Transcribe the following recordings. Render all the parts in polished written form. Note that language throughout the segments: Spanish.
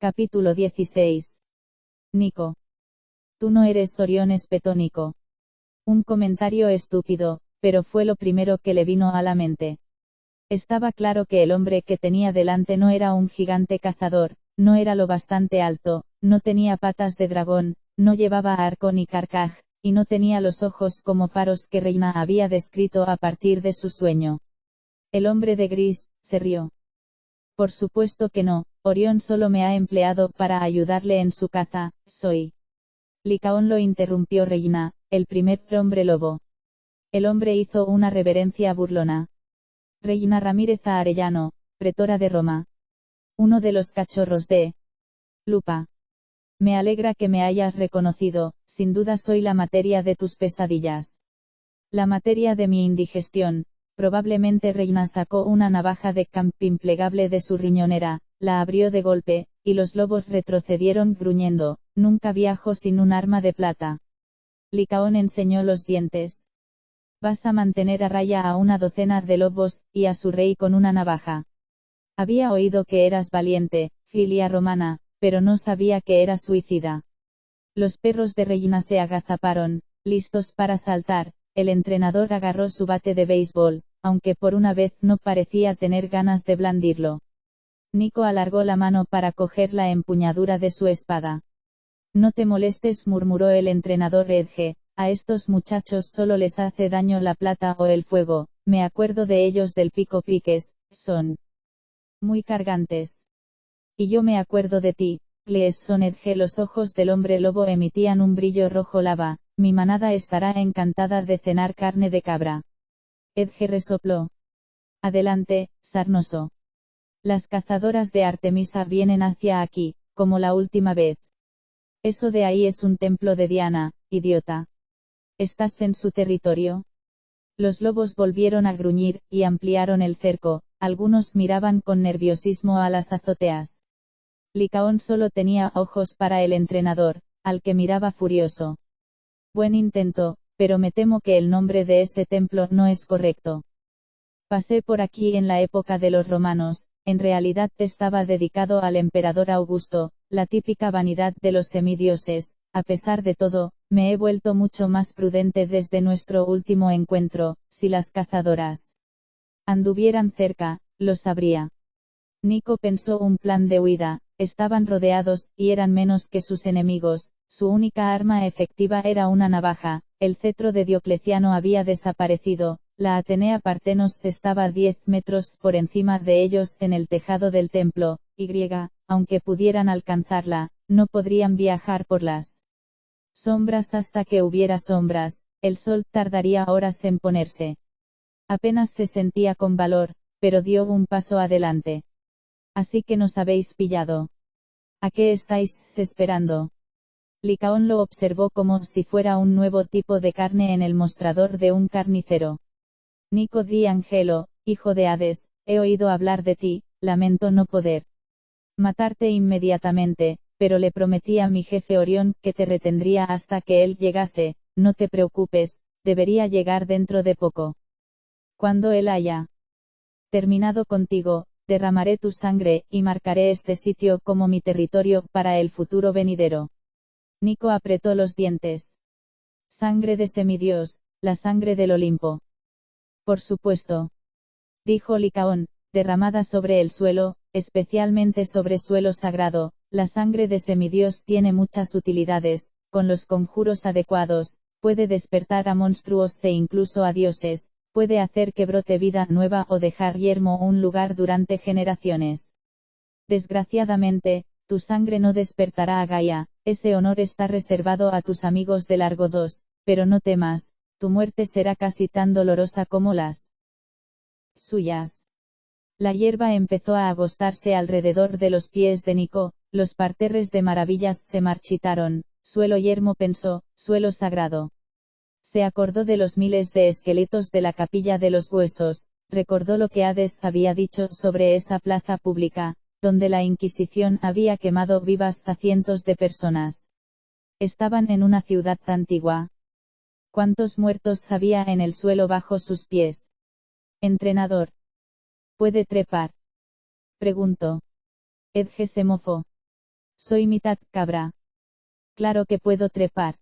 Capítulo 16. Nico. Tú no eres Orión, espetó Nico. Un comentario estúpido, pero fue lo primero que le vino a la mente. Estaba claro que el hombre que tenía delante no era un gigante cazador, no era lo bastante alto, no tenía patas de dragón, no llevaba arco ni carcaj, y no tenía los ojos como faros que Reina había descrito a partir de su sueño. El hombre de gris se rió. Por supuesto que no, Orión solo me ha empleado para ayudarle en su caza, soy. Licaón lo interrumpió Reina, el primer hombre lobo. El hombre hizo una reverencia burlona. Reina Ramírez a Arellano, pretora de Roma. Uno de los cachorros de Lupa. Me alegra que me hayas reconocido, sin duda soy la materia de tus pesadillas. La materia de mi indigestión. Probablemente Reina sacó una navaja de camping plegable de su riñonera, la abrió de golpe, y los lobos retrocedieron gruñendo, nunca viajo sin un arma de plata. Licaón enseñó los dientes. Vas a mantener a raya a una docena de lobos, y a su rey con una navaja. Había oído que eras valiente, filia romana, pero no sabía que eras suicida. Los perros de Reina se agazaparon, listos para saltar. El entrenador agarró su bate de béisbol, aunque por una vez no parecía tener ganas de blandirlo. Nico alargó la mano para coger la empuñadura de su espada. No te molestes, murmuró el entrenador Edge, a estos muchachos solo les hace daño la plata o el fuego, me acuerdo de ellos del pico piques, son muy cargantes. Y yo me acuerdo de ti, Cleeson Edge. Los ojos del hombre lobo emitían un brillo rojo lava. Mi manada estará encantada de cenar carne de cabra. Edge resopló. Adelante, sarnoso. Las cazadoras de Artemisa vienen hacia aquí, como la última vez. Eso de ahí es un templo de Diana, idiota. ¿Estás en su territorio? Los lobos volvieron a gruñir, y ampliaron el cerco, algunos miraban con nerviosismo a las azoteas. Licaón solo tenía ojos para el entrenador, al que miraba furioso. Buen intento, pero me temo que el nombre de ese templo no es correcto. Pasé por aquí en la época de los romanos, en realidad estaba dedicado al emperador Augusto, la típica vanidad de los semidioses. A pesar de todo, me he vuelto mucho más prudente desde nuestro último encuentro. Si las cazadoras anduvieran cerca, lo sabría. Nico pensó un plan de huida. Estaban rodeados, y eran menos que sus enemigos. Su única arma efectiva era una navaja. El cetro de Diocleciano había desaparecido. La Atenea Partenos estaba a 10 metros por encima de ellos en el tejado del templo, y, aunque pudieran alcanzarla, no podrían viajar por las sombras hasta que hubiera sombras. El sol tardaría horas en ponerse. Apenas se sentía con valor, pero dio un paso adelante. Así que nos habéis pillado. ¿A qué estáis esperando? Licaón lo observó como si fuera un nuevo tipo de carne en el mostrador de un carnicero. Nico di Angelo, hijo de Hades, he oído hablar de ti, lamento no poder matarte inmediatamente, pero le prometí a mi jefe Orión que te retendría hasta que él llegase. No te preocupes, debería llegar dentro de poco. Cuando él haya terminado contigo, derramaré tu sangre, y marcaré este sitio como mi territorio para el futuro venidero. Nico apretó los dientes. Sangre de semidios, la sangre del Olimpo. Por supuesto. Dijo Licaón, derramada sobre el suelo, especialmente sobre suelo sagrado. La sangre de semidios tiene muchas utilidades. Con los conjuros adecuados, puede despertar a monstruos e incluso a dioses. Puede hacer que brote vida nueva o dejar yermo un lugar durante generaciones. Desgraciadamente, tu sangre no despertará a Gaia. Ese honor está reservado a tus amigos de Largo 2, pero no temas, tu muerte será casi tan dolorosa como las suyas. La hierba empezó a agostarse alrededor de los pies de Nico, los parterres de maravillas se marchitaron. Suelo yermo, pensó, suelo sagrado. Se acordó de los miles de esqueletos de la capilla de los huesos, recordó lo que Hades había dicho sobre esa plaza pública, donde la Inquisición había quemado vivas a cientos de personas. Estaban en una ciudad antigua. ¿Cuántos muertos había en el suelo bajo sus pies? Entrenador. ¿Puede trepar? Preguntó. Edge se mofó. Soy mitad cabra. Claro que puedo trepar.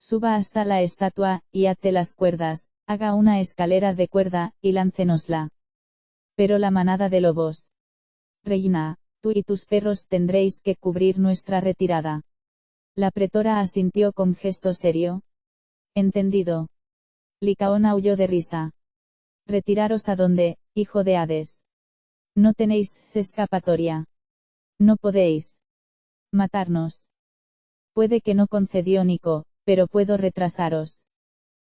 Suba hasta la estatua, y ate las cuerdas, haga una escalera de cuerda, y láncenosla. Pero la manada de lobos. Reina, tú y tus perros tendréis que cubrir nuestra retirada. La pretora asintió con gesto serio. Entendido. Licaón aulló de risa. Retiraros a donde, hijo de Hades. No tenéis escapatoria. No podéis matarnos. Puede que no, concedió Nico, pero puedo retrasaros.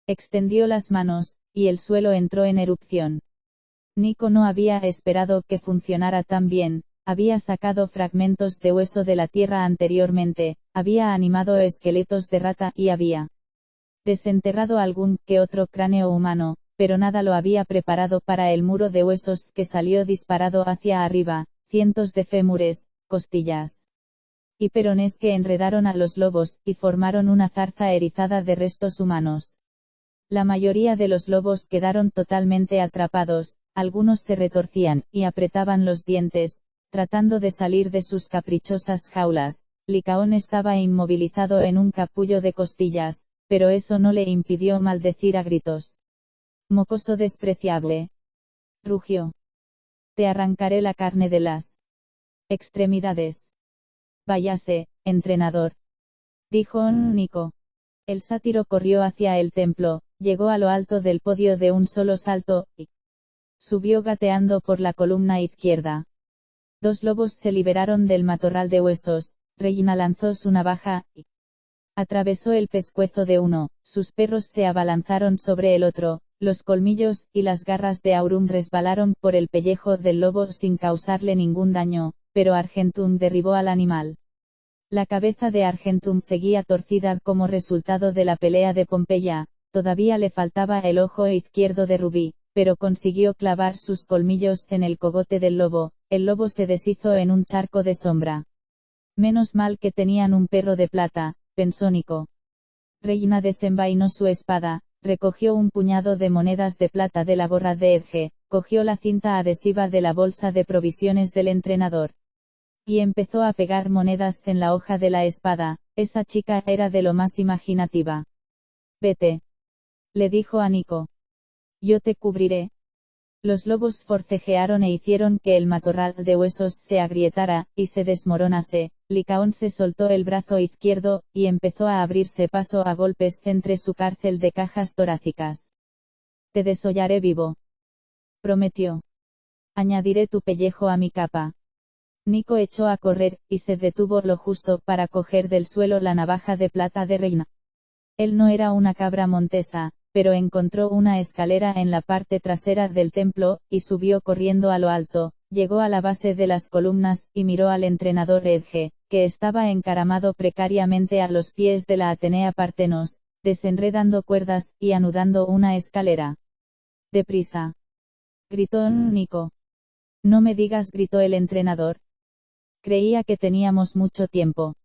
Extendió las manos, y el suelo entró en erupción. Nico no había esperado que funcionara tan bien, había sacado fragmentos de hueso de la tierra anteriormente, había animado esqueletos de rata y había desenterrado algún que otro cráneo humano, pero nada lo había preparado para el muro de huesos que salió disparado hacia arriba, cientos de fémures, costillas y perones que enredaron a los lobos, y formaron una zarza erizada de restos humanos. La mayoría de los lobos quedaron totalmente atrapados, algunos se retorcían, y apretaban los dientes, tratando de salir de sus caprichosas jaulas. Licaón estaba inmovilizado en un capullo de costillas, pero eso no le impidió maldecir a gritos. Mocoso despreciable. Rugió. Te arrancaré la carne de las extremidades. Váyase, entrenador. Dijo Nico. El sátiro corrió hacia el templo, llegó a lo alto del podio de un solo salto, y subió gateando por la columna izquierda. Dos lobos se liberaron del matorral de huesos, Reina lanzó su navaja, y atravesó el pescuezo de uno, sus perros se abalanzaron sobre el otro, los colmillos y las garras de Aurum resbalaron por el pellejo del lobo sin causarle ningún daño, pero Argentum derribó al animal. La cabeza de Argentum seguía torcida como resultado de la pelea de Pompeya, todavía le faltaba el ojo izquierdo de Rubí, pero consiguió clavar sus colmillos en el cogote del lobo, el lobo se deshizo en un charco de sombra. Menos mal que tenían un perro de plata, pensó Nico. Reina desenvainó su espada, recogió un puñado de monedas de plata de la gorra de Edge, cogió la cinta adhesiva de la bolsa de provisiones del entrenador y empezó a pegar monedas en la hoja de la espada. Esa chica era de lo más imaginativa. Vete, le dijo a Nico. Yo te cubriré. Los lobos forcejearon e hicieron que el matorral de huesos se agrietara, y se desmoronase. Licaón se soltó el brazo izquierdo, y empezó a abrirse paso a golpes entre su cárcel de cajas torácicas. Te desollaré vivo. Prometió. Añadiré tu pellejo a mi capa. Nico echó a correr, y se detuvo lo justo para coger del suelo la navaja de plata de Reina. Él no era una cabra montesa, pero encontró una escalera en la parte trasera del templo, y subió corriendo a lo alto, llegó a la base de las columnas, y miró al entrenador Edge, que estaba encaramado precariamente a los pies de la Atenea Partenos, desenredando cuerdas, y anudando una escalera. Deprisa. Gritó Nico. No me digas, gritó el entrenador. Creía que teníamos mucho tiempo.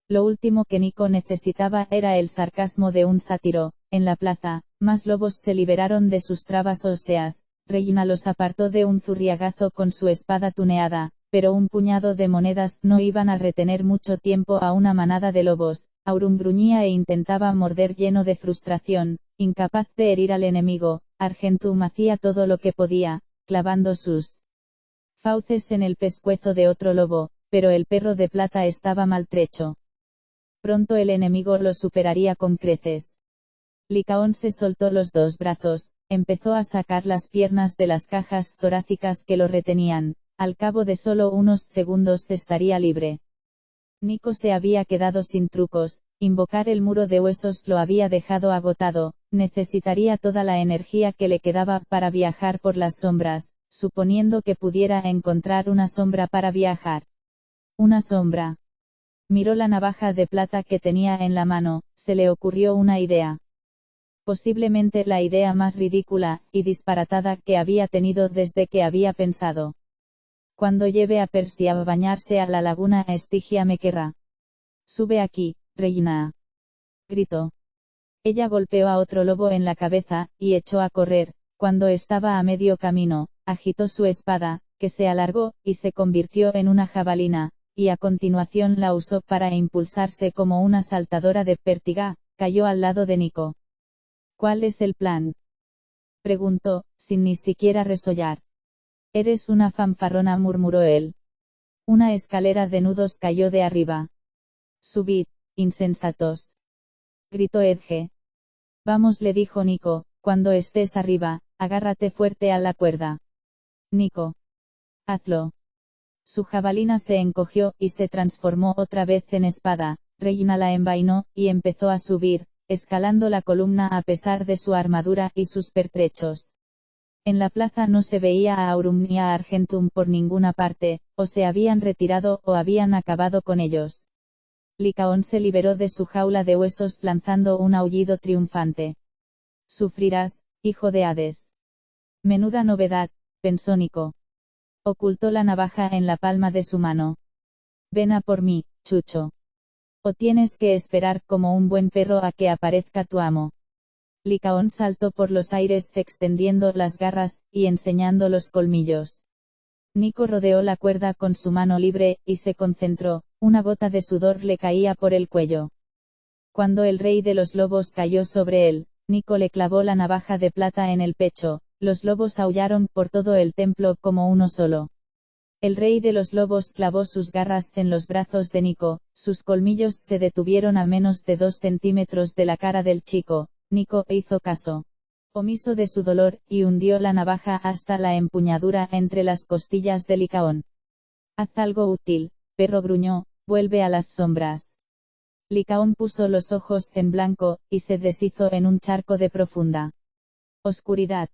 Lo último que Nico necesitaba era el sarcasmo de un sátiro. En la plaza, más lobos se liberaron de sus trabas óseas. Reina los apartó de un zurriagazo con su espada tuneada, pero un puñado de monedas no iban a retener mucho tiempo a una manada de lobos. Aurum gruñía e intentaba morder lleno de frustración, incapaz de herir al enemigo. Argentum hacía todo lo que podía, clavando sus fauces en el pescuezo de otro lobo, pero el perro de plata estaba maltrecho. Pronto el enemigo lo superaría con creces. Licaón se soltó los dos brazos, empezó a sacar las piernas de las cajas torácicas que lo retenían, al cabo de solo unos segundos estaría libre. Nico se había quedado sin trucos, invocar el muro de huesos lo había dejado agotado, necesitaría toda la energía que le quedaba para viajar por las sombras, suponiendo que pudiera encontrar una sombra para viajar. Una sombra. Miró la navaja de plata que tenía en la mano, se le ocurrió una idea. Posiblemente la idea más ridícula y disparatada que había tenido desde que había pensado. Cuando lleve a Percy a bañarse a la laguna Estigia me querrá. Sube aquí, Reina. Gritó. Ella golpeó a otro lobo en la cabeza, y echó a correr. Cuando estaba a medio camino, agitó su espada, que se alargó, y se convirtió en una jabalina, y a continuación la usó para impulsarse como una saltadora de pértiga, cayó al lado de Nico. ¿Cuál es el plan?, preguntó, sin ni siquiera resollar. Eres una fanfarrona, murmuró él. Una escalera de nudos cayó de arriba. Subid, insensatos, gritó Edge. Vamos, le dijo Nico, cuando estés arriba, agárrate fuerte a la cuerda. Nico. Hazlo. Su jabalina se encogió y se transformó otra vez en espada. Regina la envainó, y empezó a subir, escalando la columna a pesar de su armadura y sus pertrechos. En la plaza no se veía a Aurum ni a Argentum por ninguna parte, o se habían retirado o habían acabado con ellos. Licaón se liberó de su jaula de huesos lanzando un aullido triunfante. Sufrirás, hijo de Hades. Menuda novedad, pensó Nico. Ocultó la navaja en la palma de su mano. Ven a por mí, chucho. O tienes que esperar como un buen perro a que aparezca tu amo. Licaón saltó por los aires extendiendo las garras, y enseñando los colmillos. Nico rodeó la cuerda con su mano libre, y se concentró, una gota de sudor le caía por el cuello. Cuando el rey de los lobos cayó sobre él, Nico le clavó la navaja de plata en el pecho, los lobos aullaron por todo el templo como uno solo. El rey de los lobos clavó sus garras en los brazos de Nico, sus colmillos se detuvieron a menos de 2 centímetros de la cara del chico. Nico hizo caso omiso de su dolor, y hundió la navaja hasta la empuñadura entre las costillas de Licaón. Haz algo útil, perro, gruñó, vuelve a las sombras. Licaón puso los ojos en blanco, y se deshizo en un charco de profunda oscuridad.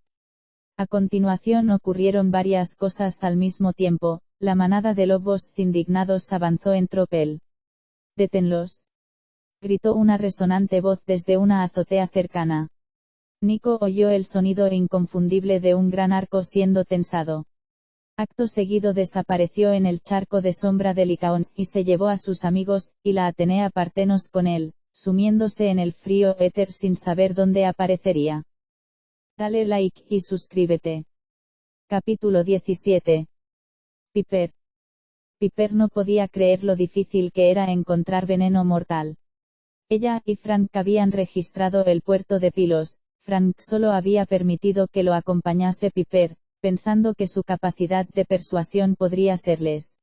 A continuación ocurrieron varias cosas al mismo tiempo. La manada de lobos indignados avanzó en tropel. «¡Deténlos!», gritó una resonante voz desde una azotea cercana. Nico oyó el sonido inconfundible de un gran arco siendo tensado. Acto seguido desapareció en el charco de sombra de Licaón, y se llevó a sus amigos, y la Atenea Partenos con él, sumiéndose en el frío éter sin saber dónde aparecería. Dale like y suscríbete. Capítulo 17. Piper. Piper no podía creer lo difícil que era encontrar veneno mortal. Ella y Frank habían registrado el puerto de Pilos. Frank solo había permitido que lo acompañase Piper, pensando que su capacidad de persuasión podría serles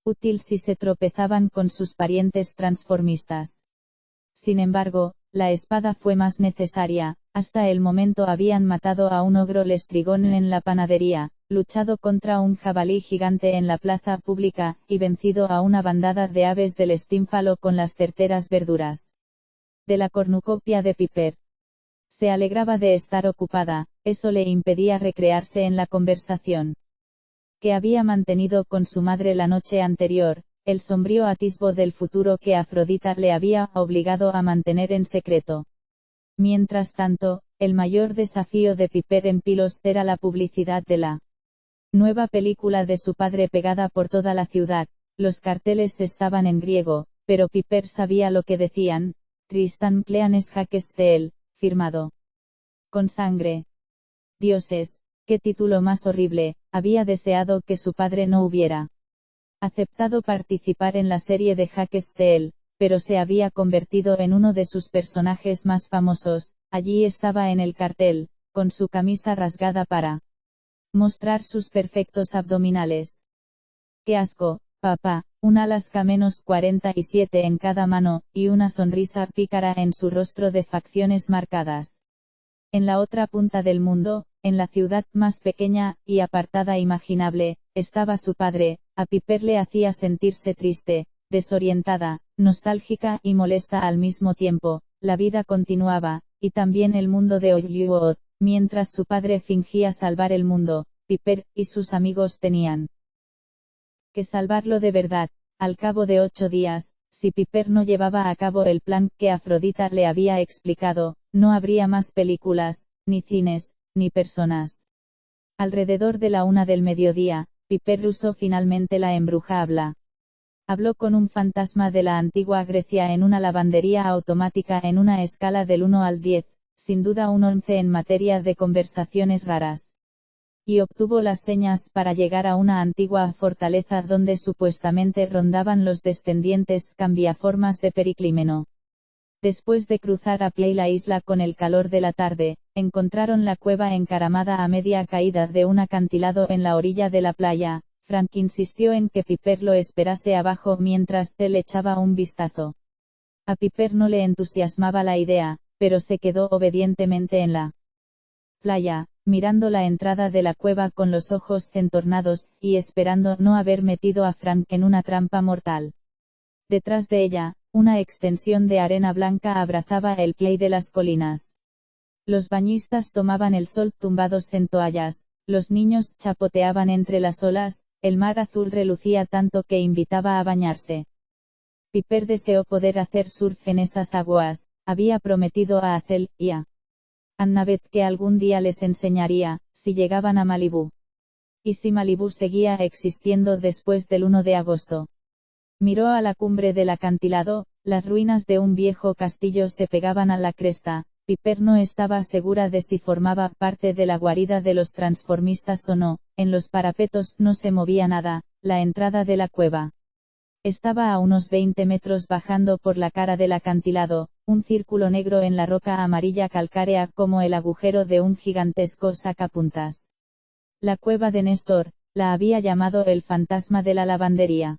útil si se tropezaban con sus parientes transformistas. Sin embargo, la espada fue más necesaria. Hasta el momento habían matado a un ogro lestrigón en la panadería, luchado contra un jabalí gigante en la plaza pública, y vencido a una bandada de aves del estínfalo con las certeras verduras de la cornucopia de Piper. Se alegraba de estar ocupada, eso le impedía recrearse en la conversación que había mantenido con su madre la noche anterior, el sombrío atisbo del futuro que Afrodita le había obligado a mantener en secreto. Mientras tanto, el mayor desafío de Piper en Pilos era la publicidad de la nueva película de su padre pegada por toda la ciudad. Los carteles estaban en griego, pero Piper sabía lo que decían: Tristan Cleanes Hackesteel, firmado con sangre. Dioses, qué título más horrible. Había deseado que su padre no hubiera aceptado participar en la serie de Hackesteel, pero se había convertido en uno de sus personajes más famosos. Allí estaba en el cartel, con su camisa rasgada para mostrar sus perfectos abdominales. ¡Qué asco, papá! Un Alaska -47 en cada mano, y una sonrisa pícara en su rostro de facciones marcadas. En la otra punta del mundo, en la ciudad más pequeña y apartada imaginable, estaba su padre. A Piper le hacía sentirse triste, desorientada, nostálgica y molesta al mismo tiempo. La vida continuaba, y también el mundo de Olyuod. Mientras su padre fingía salvar el mundo, Piper y sus amigos tenían que salvarlo de verdad. Al cabo de 8 días, si Piper no llevaba a cabo el plan que Afrodita le había explicado, no habría más películas, ni cines, ni personas. Alrededor de la 1 del mediodía, Piper usó finalmente la embruja habla. Habló con un fantasma de la antigua Grecia en una lavandería automática en una escala del 1 al 10, sin duda un 11 en materia de conversaciones raras. y obtuvo las señas para llegar a una antigua fortaleza donde supuestamente rondaban los descendientes cambiaformas de Periclímeno. Después de cruzar a pie la isla con el calor de la tarde, encontraron la cueva encaramada a media caída de un acantilado en la orilla de la playa. Frank insistió en que Piper lo esperase abajo mientras él echaba un vistazo. A Piper no le entusiasmaba la idea, pero se quedó obedientemente en la playa, mirando la entrada de la cueva con los ojos entornados, y esperando no haber metido a Frank en una trampa mortal. Detrás de ella, una extensión de arena blanca abrazaba el pie de las colinas. Los bañistas tomaban el sol tumbados en toallas, los niños chapoteaban entre las olas, el mar azul relucía tanto que invitaba a bañarse. Piper deseó poder hacer surf en esas aguas, había prometido a Hazel y a Annabeth que algún día les enseñaría, si llegaban a Malibú. ¿Y si Malibú seguía existiendo después del 1 de agosto? Miró a la cumbre del acantilado, las ruinas de un viejo castillo se pegaban a la cresta. Piper no estaba segura de si formaba parte de la guarida de los transformistas o no. En los parapetos no se movía nada. La entrada de la cueva estaba a unos 20 metros bajando por la cara del acantilado, un círculo negro en la roca amarilla calcárea como el agujero de un gigantesco sacapuntas. La cueva de Néstor, la había llamado el fantasma de la lavandería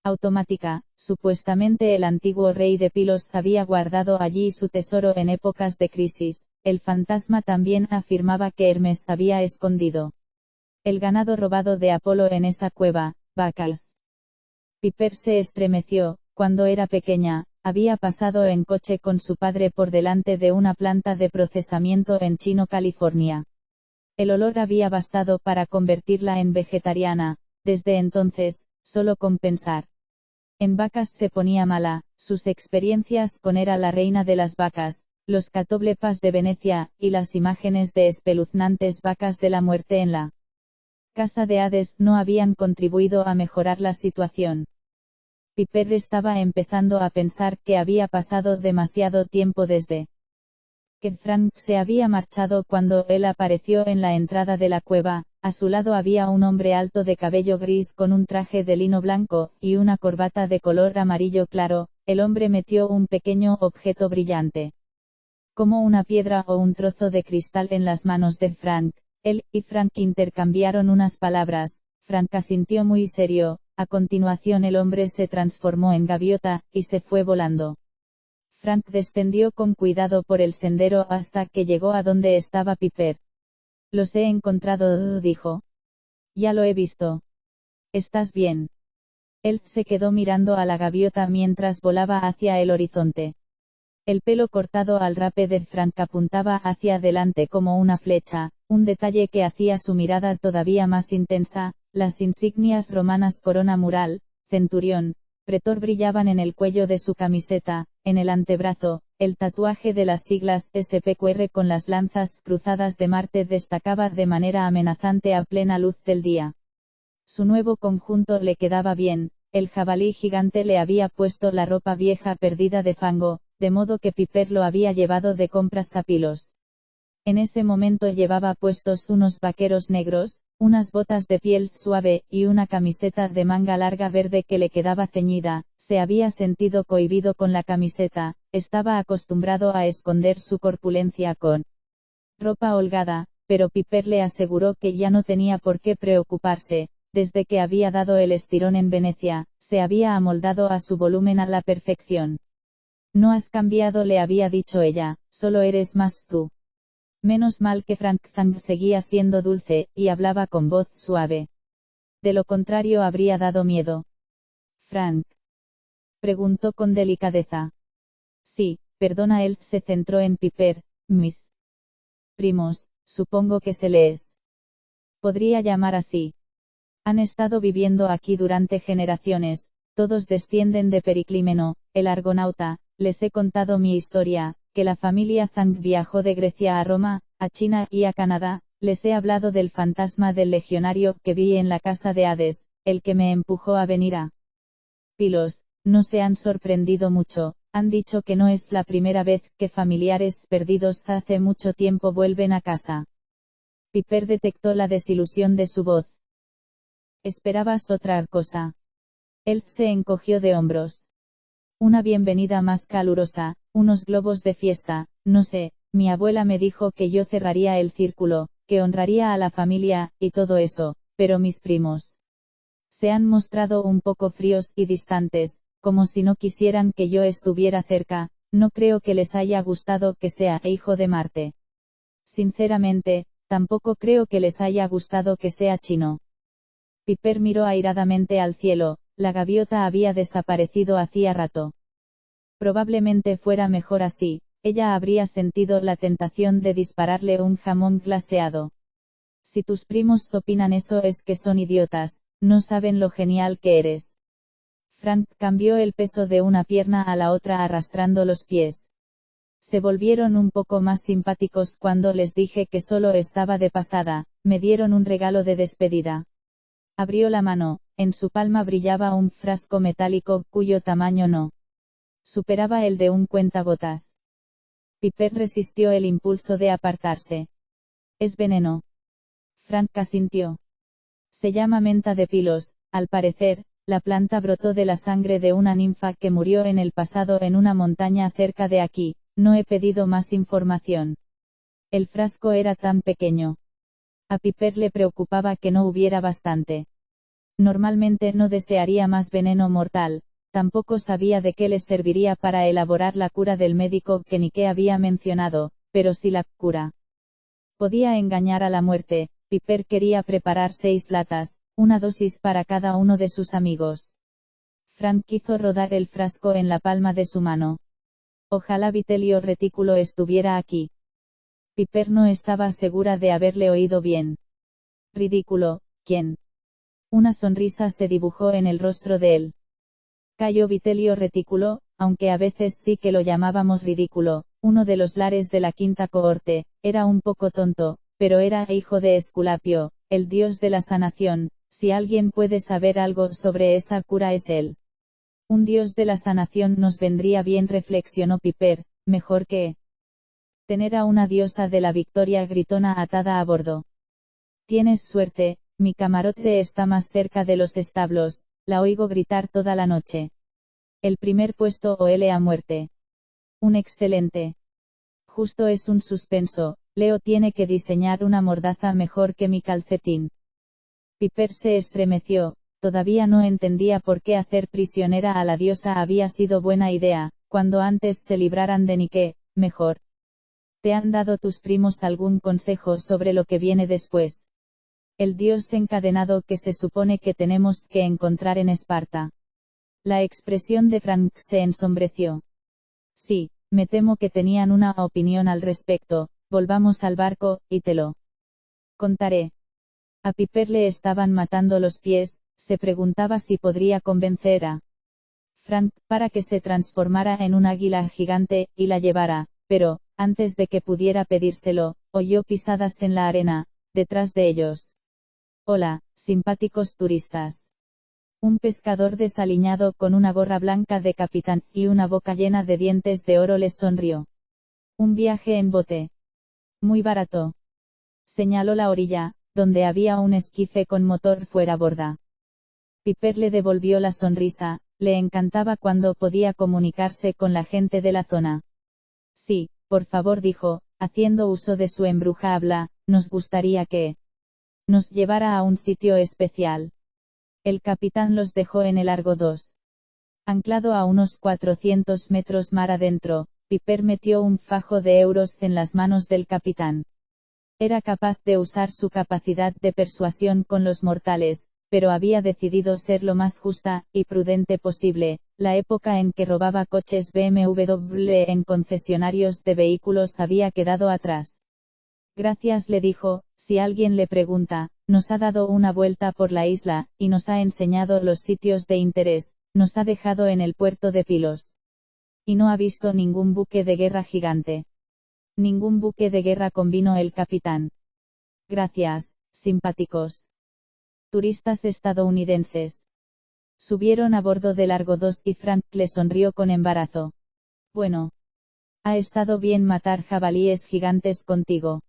automática. Supuestamente el antiguo rey de Pilos había guardado allí su tesoro en épocas de crisis. El fantasma también afirmaba que Hermes había escondido el ganado robado de Apolo en esa cueva, vacas. Piper se estremeció. Cuando era pequeña, había pasado en coche con su padre por delante de una planta de procesamiento en Chino, California. El olor había bastado para convertirla en vegetariana. Desde entonces, solo con pensar en vacas se ponía mala. Sus experiencias con Hera, la reina de las vacas, los catoblepas de Venecia, y las imágenes de espeluznantes vacas de la muerte en la casa de Hades no habían contribuido a mejorar la situación. Piper estaba empezando a pensar que había pasado demasiado tiempo desde que Frank se había marchado cuando él apareció en la entrada de la cueva. A su lado había un hombre alto de cabello gris con un traje de lino blanco, y una corbata de color amarillo claro. El hombre metió un pequeño objeto brillante, como una piedra o un trozo de cristal, en las manos de Frank. Él y Frank intercambiaron unas palabras. Frank asintió muy serio. A continuación el hombre se transformó en gaviota, y se fue volando. Frank descendió con cuidado por el sendero hasta que llegó a donde estaba Piper. «Los he encontrado», dijo. «Ya lo he visto. ¿Estás bien?» Él se quedó mirando a la gaviota mientras volaba hacia el horizonte. El pelo cortado al rape de Frank apuntaba hacia adelante como una flecha, un detalle que hacía su mirada todavía más intensa. Las insignias romanas corona mural, centurión, pretor brillaban en el cuello de su camiseta. En el antebrazo, el tatuaje de las siglas SPQR con las lanzas cruzadas de Marte destacaba de manera amenazante a plena luz del día. Su nuevo conjunto le quedaba bien. El jabalí gigante le había puesto la ropa vieja perdida de fango, de modo que Piper lo había llevado de compras a Pilos. En ese momento llevaba puestos unos vaqueros negros, unas botas de piel suave, y una camiseta de manga larga verde que le quedaba ceñida. Se había sentido cohibido con la camiseta, estaba acostumbrado a esconder su corpulencia con ropa holgada, pero Piper le aseguró que ya no tenía por qué preocuparse. Desde que había dado el estirón en Venecia, se había amoldado a su volumen a la perfección. «No has cambiado», le había dicho ella, «solo eres más tú». Menos mal que Frank Zang seguía siendo dulce, y hablaba con voz suave. De lo contrario habría dado miedo. «Frank», preguntó con delicadeza. «Sí, perdona». Él se centró en Piper. «Mis primos, supongo que se les podría llamar así. Han estado viviendo aquí durante generaciones, todos descienden de Periclímeno, el argonauta. Les he contado mi historia, que la familia Zhang viajó de Grecia a Roma, a China y a Canadá. Les he hablado del fantasma del legionario que vi en la casa de Hades, el que me empujó a venir a Pilos. No se han sorprendido mucho, han dicho que no es la primera vez que familiares perdidos hace mucho tiempo vuelven a casa. Piper detectó la desilusión de su voz. ¿Esperabas otra cosa? Él se encogió de hombros. Una bienvenida más calurosa, unos globos de fiesta, no sé, mi abuela me dijo que yo cerraría el círculo, que honraría a la familia, y todo eso, pero mis primos se han mostrado un poco fríos y distantes, como si no quisieran que yo estuviera cerca. No creo que les haya gustado que sea hijo de Marte. Sinceramente, tampoco creo que les haya gustado que sea chino. Piper miró airadamente al cielo, la gaviota había desaparecido hacía rato. Probablemente fuera mejor así, ella habría sentido la tentación de dispararle un jamón glaseado. Si tus primos opinan eso es que son idiotas, no saben lo genial que eres. Frank cambió el peso de una pierna a la otra arrastrando los pies. Se volvieron un poco más simpáticos cuando les dije que solo estaba de pasada, me dieron un regalo de despedida. Abrió la mano, en su palma brillaba un frasco metálico cuyo tamaño no superaba el de un cuentagotas. Piper resistió el impulso de apartarse. Es veneno. Frank asintió. Se llama menta de pilos, al parecer. La planta brotó de la sangre de una ninfa que murió en el pasado en una montaña cerca de aquí. No he pedido más información. El frasco era tan pequeño. A Piper le preocupaba que no hubiera bastante. Normalmente no desearía más veneno mortal, tampoco sabía de qué les serviría para elaborar la cura del médico que Nike había mencionado, pero si la cura podía engañar a la muerte, Piper quería preparar 6 latas, una dosis para cada uno de sus amigos. Frank hizo rodar el frasco en la palma de su mano. Ojalá Vitelio Retículo estuviera aquí. Piper no estaba segura de haberle oído bien. Ridículo, ¿quién? Una sonrisa se dibujó en el rostro de él. Cayo Vitelio Retículo, aunque a veces sí que lo llamábamos ridículo, uno de los lares de la quinta cohorte, era un poco tonto, pero era hijo de Esculapio, el dios de la sanación. Si alguien puede saber algo sobre esa cura es él. Un dios de la sanación nos vendría bien, reflexionó Piper, mejor que tener a una diosa de la victoria gritona atada a bordo. Tienes suerte, mi camarote está más cerca de los establos, la oigo gritar toda la noche. El primer puesto huele a muerte. Un excelente. Justo es un suspenso, Leo tiene que diseñar una mordaza mejor que mi calcetín. Piper se estremeció, todavía no entendía por qué hacer prisionera a la diosa había sido buena idea, cuando antes se libraran de Nike, mejor. ¿Te han dado tus primos algún consejo sobre lo que viene después? El dios encadenado que se supone que tenemos que encontrar en Esparta. La expresión de Frank se ensombreció. Sí, me temo que tenían una opinión al respecto, volvamos al barco, y te lo contaré. A Piper le estaban matando los pies, se preguntaba si podría convencer a Frank para que se transformara en un águila gigante, y la llevara, pero, antes de que pudiera pedírselo, oyó pisadas en la arena, detrás de ellos. Hola, simpáticos turistas. Un pescador desaliñado con una gorra blanca de capitán, y una boca llena de dientes de oro les sonrió. Un viaje en bote. Muy barato. Señaló la orilla, donde había un esquife con motor fuera borda. Piper le devolvió la sonrisa, le encantaba cuando podía comunicarse con la gente de la zona. Sí, por favor, dijo, haciendo uso de su embruja habla, nos gustaría que nos llevara a un sitio especial. El capitán los dejó en el Argo 2. Anclado a unos 400 metros mar adentro, Piper metió un fajo de euros en las manos del capitán. Era capaz de usar su capacidad de persuasión con los mortales, pero había decidido ser lo más justa y prudente posible. La época en que robaba coches BMW en concesionarios de vehículos había quedado atrás. Gracias, le dijo, si alguien le pregunta, nos ha dado una vuelta por la isla, y nos ha enseñado los sitios de interés, nos ha dejado en el puerto de Pilos. Y no ha visto ningún buque de guerra gigante. Ningún buque de guerra, convino el capitán. Gracias, simpáticos turistas estadounidenses. Subieron a bordo del Argo 2 y Frank le sonrió con embarazo. Bueno. Ha estado bien matar jabalíes gigantes contigo.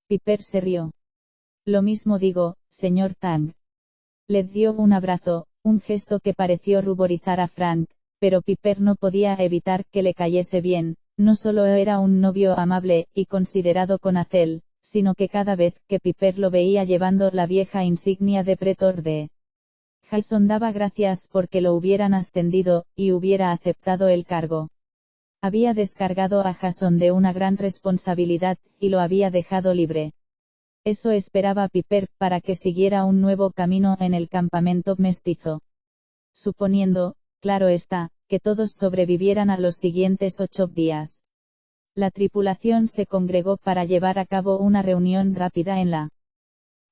Piper se rió. Lo mismo digo, señor Tang. Le dio un abrazo, un gesto que pareció ruborizar a Frank, pero Piper no podía evitar que le cayese bien. No solo era un novio amable y considerado con Hazel, sino que cada vez que Piper lo veía llevando la vieja insignia de pretor de Jason daba gracias porque lo hubieran ascendido, y hubiera aceptado el cargo. Había descargado a Jason de una gran responsabilidad, y lo había dejado libre. Eso esperaba Piper para que siguiera un nuevo camino en el campamento mestizo. Suponiendo, claro está, que todos sobrevivieran a los siguientes 8 días. La tripulación se congregó para llevar a cabo una reunión rápida en la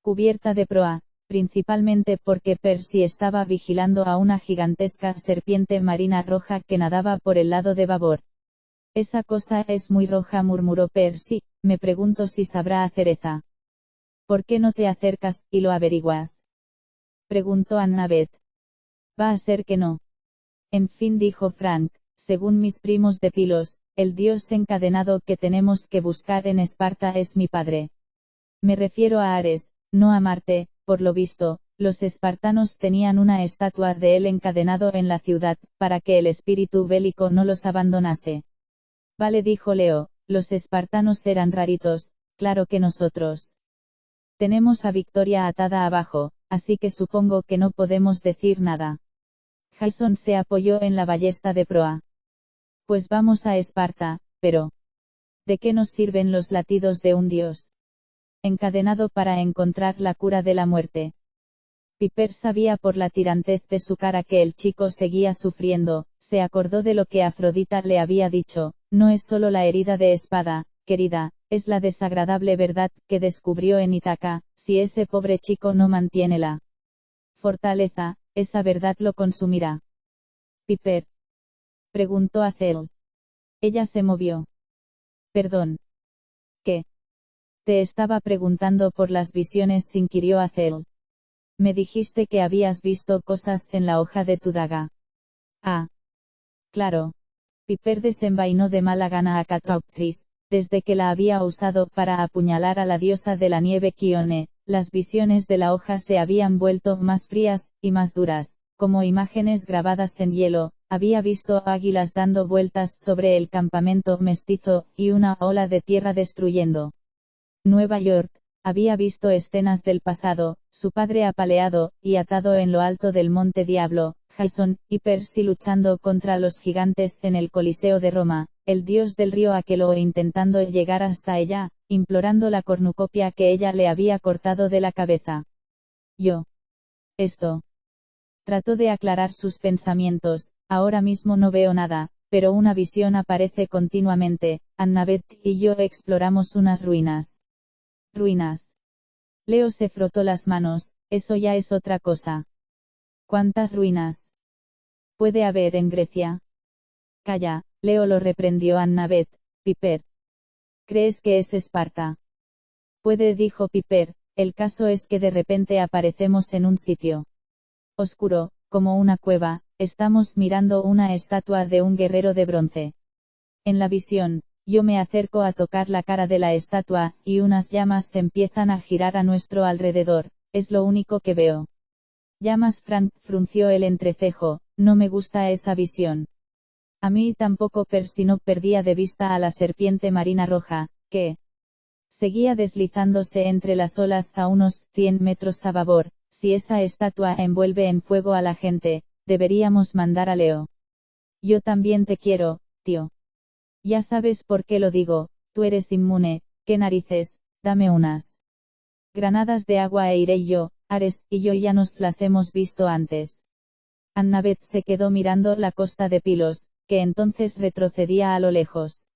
cubierta de proa, principalmente porque Percy estaba vigilando a una gigantesca serpiente marina roja que nadaba por el lado de babor. Esa cosa es muy roja, murmuró Percy, me pregunto si sabrá hacer eza. ¿Por qué no te acercas y lo averiguas? Preguntó Annabeth. Va a ser que no. En fin, dijo Frank, según mis primos de Pilos, el dios encadenado que tenemos que buscar en Esparta es mi padre. Me refiero a Ares, no a Marte. Por lo visto, los espartanos tenían una estatua de él encadenado en la ciudad, para que el espíritu bélico no los abandonase. Vale, dijo Leo, los espartanos eran raritos, claro que nosotros tenemos a Victoria atada abajo, así que supongo que no podemos decir nada. Jason se apoyó en la ballesta de proa. Pues vamos a Esparta, pero ¿de qué nos sirven los latidos de un dios encadenado para encontrar la cura de la muerte? Piper sabía por la tirantez de su cara que el chico seguía sufriendo. Se acordó de lo que Afrodita le había dicho, no es solo la herida de espada, querida, es la desagradable verdad que descubrió en Ítaca. Si ese pobre chico no mantiene la fortaleza, esa verdad lo consumirá. Piper, preguntó Hazel. Ella se movió. Perdón. ¿Qué? Te estaba preguntando por las visiones, inquirió Hazel. Me dijiste que habías visto cosas en la hoja de tu daga. Ah. Claro. Piper desenvainó de mala gana a Catrauptris, desde que la había usado para apuñalar a la diosa de la nieve Kione. Las visiones de la hoja se habían vuelto más frías, y más duras, como imágenes grabadas en hielo. Había visto águilas dando vueltas sobre el campamento mestizo, y una ola de tierra destruyendo Nueva York. Había visto escenas del pasado, su padre apaleado, y atado en lo alto del Monte Diablo, Jason y Percy luchando contra los gigantes en el Coliseo de Roma, el dios del río Aqueloo intentando llegar hasta ella, implorando la cornucopia que ella le había cortado de la cabeza. Esto. Trató de aclarar sus pensamientos. Ahora mismo no veo nada, pero una visión aparece continuamente. Annabeth y yo exploramos unas ruinas. Ruinas. Leo se frotó las manos, eso ya es otra cosa. ¿Cuántas ruinas puede haber en Grecia? Calla, Leo lo reprendió Annabeth. Piper. ¿Crees que es Esparta? Puede, dijo Piper, el caso es que de repente aparecemos en un sitio oscuro, como una cueva, estamos mirando una estatua de un guerrero de bronce. En la visión, yo me acerco a tocar la cara de la estatua, y unas llamas empiezan a girar a nuestro alrededor, es lo único que veo. Llamas. Frank frunció el entrecejo, no me gusta esa visión. A mí tampoco. Percy no perdía de vista a la serpiente marina roja, que seguía deslizándose entre las olas a unos 100 metros a babor. Si esa estatua envuelve en fuego a la gente, deberíamos mandar a Leo. Yo también te quiero, tío. Ya sabes por qué lo digo, tú eres inmune. ¿Qué narices? Dame unas granadas de agua e iré yo. Ares y yo ya nos las hemos visto antes. Annabeth se quedó mirando la costa de Pilos, que entonces retrocedía a lo lejos.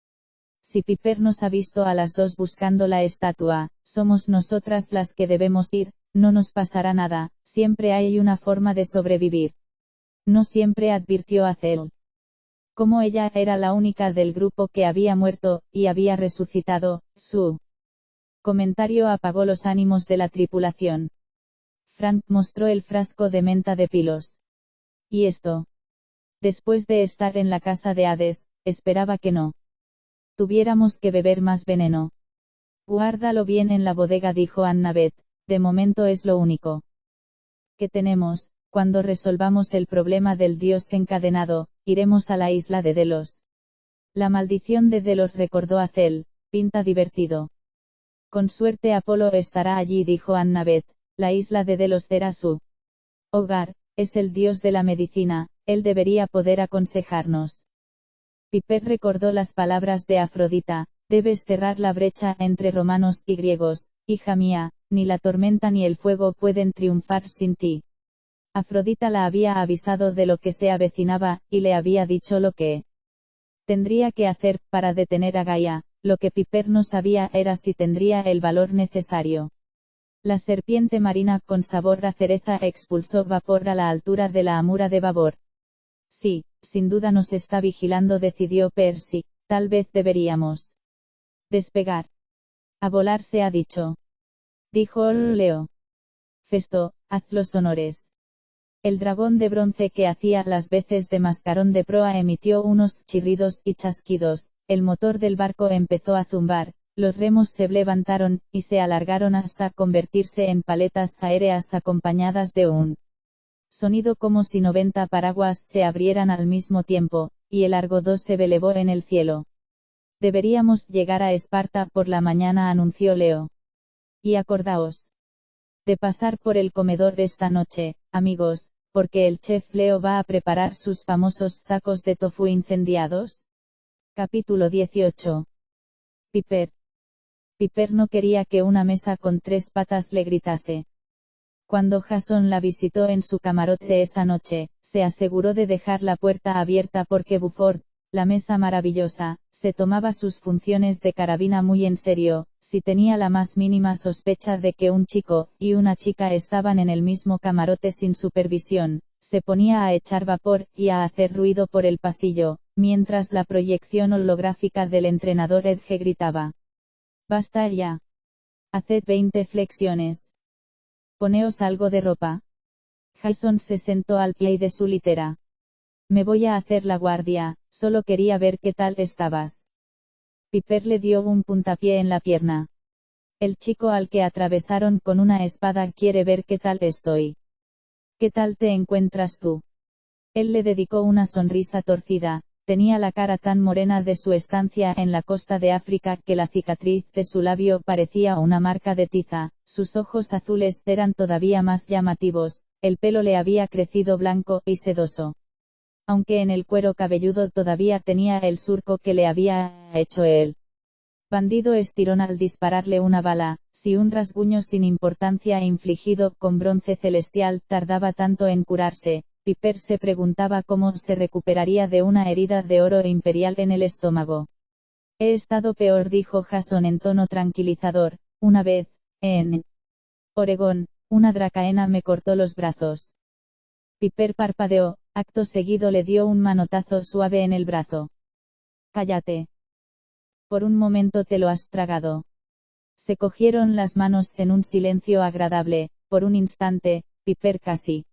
Si Piper nos ha visto a las dos buscando la estatua, somos nosotras las que debemos ir. No nos pasará nada, siempre hay una forma de sobrevivir. No siempre, advirtió Hazel. Como ella era la única del grupo que había muerto, y había resucitado, su comentario apagó los ánimos de la tripulación. Frank mostró el frasco de menta de Pilos. ¿Y esto? Después de estar en la casa de Hades, esperaba que no tuviéramos que beber más veneno. Guárdalo bien en la bodega, dijo Annabeth. de momento es lo único que tenemos. Cuando resolvamos el problema del dios encadenado, iremos a la isla de Delos. La maldición de Delos recordó a Cel, pinta divertido. Con suerte Apolo estará allí, dijo Annabeth. La isla de Delos era su hogar, es el dios de la medicina, él debería poder aconsejarnos. Piper recordó las palabras de Afrodita: debes cerrar la brecha entre romanos y griegos, hija mía, ni la tormenta ni el fuego pueden triunfar sin ti. Afrodita la había avisado de lo que se avecinaba, y le había dicho lo que tendría que hacer para detener a Gaia. Lo que Piper no sabía era si tendría el valor necesario. La serpiente marina con sabor a cereza expulsó vapor a la altura de la amura de babor. Sí, sin duda nos está vigilando, decidió Percy. Tal vez deberíamos despegar. A volar se ha dicho, dijo Leo. Festo, haz los honores. El dragón de bronce que hacía las veces de mascarón de proa emitió unos chirridos y chasquidos, el motor del barco empezó a zumbar, los remos se levantaron, y se alargaron hasta convertirse en paletas aéreas acompañadas de un sonido como si 90 paraguas se abrieran al mismo tiempo, y el Argo II se elevó en el cielo. Deberíamos llegar a Esparta por la mañana, anunció Leo. Y acordaos de pasar por el comedor esta noche, amigos, porque el chef Leo va a preparar sus famosos tacos de tofu incendiados. Capítulo 18. Piper. Piper no quería que una mesa con 3 patas le gritase. Cuando Jason la visitó en su camarote esa noche, se aseguró de dejar la puerta abierta porque Buford, la mesa maravillosa, se tomaba sus funciones de carabina muy en serio. Si tenía la más mínima sospecha de que un chico y una chica estaban en el mismo camarote sin supervisión, se ponía a echar vapor y a hacer ruido por el pasillo, mientras la proyección holográfica del entrenador Edge gritaba: «¡Basta ya! Haced 20 flexiones. Poneos algo de ropa». Jason se sentó al pie de su litera. «Me voy a hacer la guardia, solo quería ver qué tal estabas». Piper le dio un puntapié en la pierna. «El chico al que atravesaron con una espada quiere ver qué tal estoy. ¿Qué tal te encuentras tú?». Él le dedicó una sonrisa torcida. Tenía la cara tan morena de su estancia en la costa de África que la cicatriz de su labio parecía una marca de tiza, sus ojos azules eran todavía más llamativos, el pelo le había crecido blanco y sedoso. Aunque en el cuero cabelludo todavía tenía el surco que le había hecho el bandido estirón al dispararle una bala. Si un rasguño sin importancia infligido con bronce celestial tardaba tanto en curarse, Piper se preguntaba cómo se recuperaría de una herida de oro imperial en el estómago. «He estado peor», dijo Jason en tono tranquilizador. «Una vez, en Oregón, una dracaena me cortó los brazos». Piper parpadeó. Acto seguido le dio un manotazo suave en el brazo. «Cállate. Por un momento te lo has tragado». Se cogieron las manos en un silencio agradable. Por un instante, Piper casi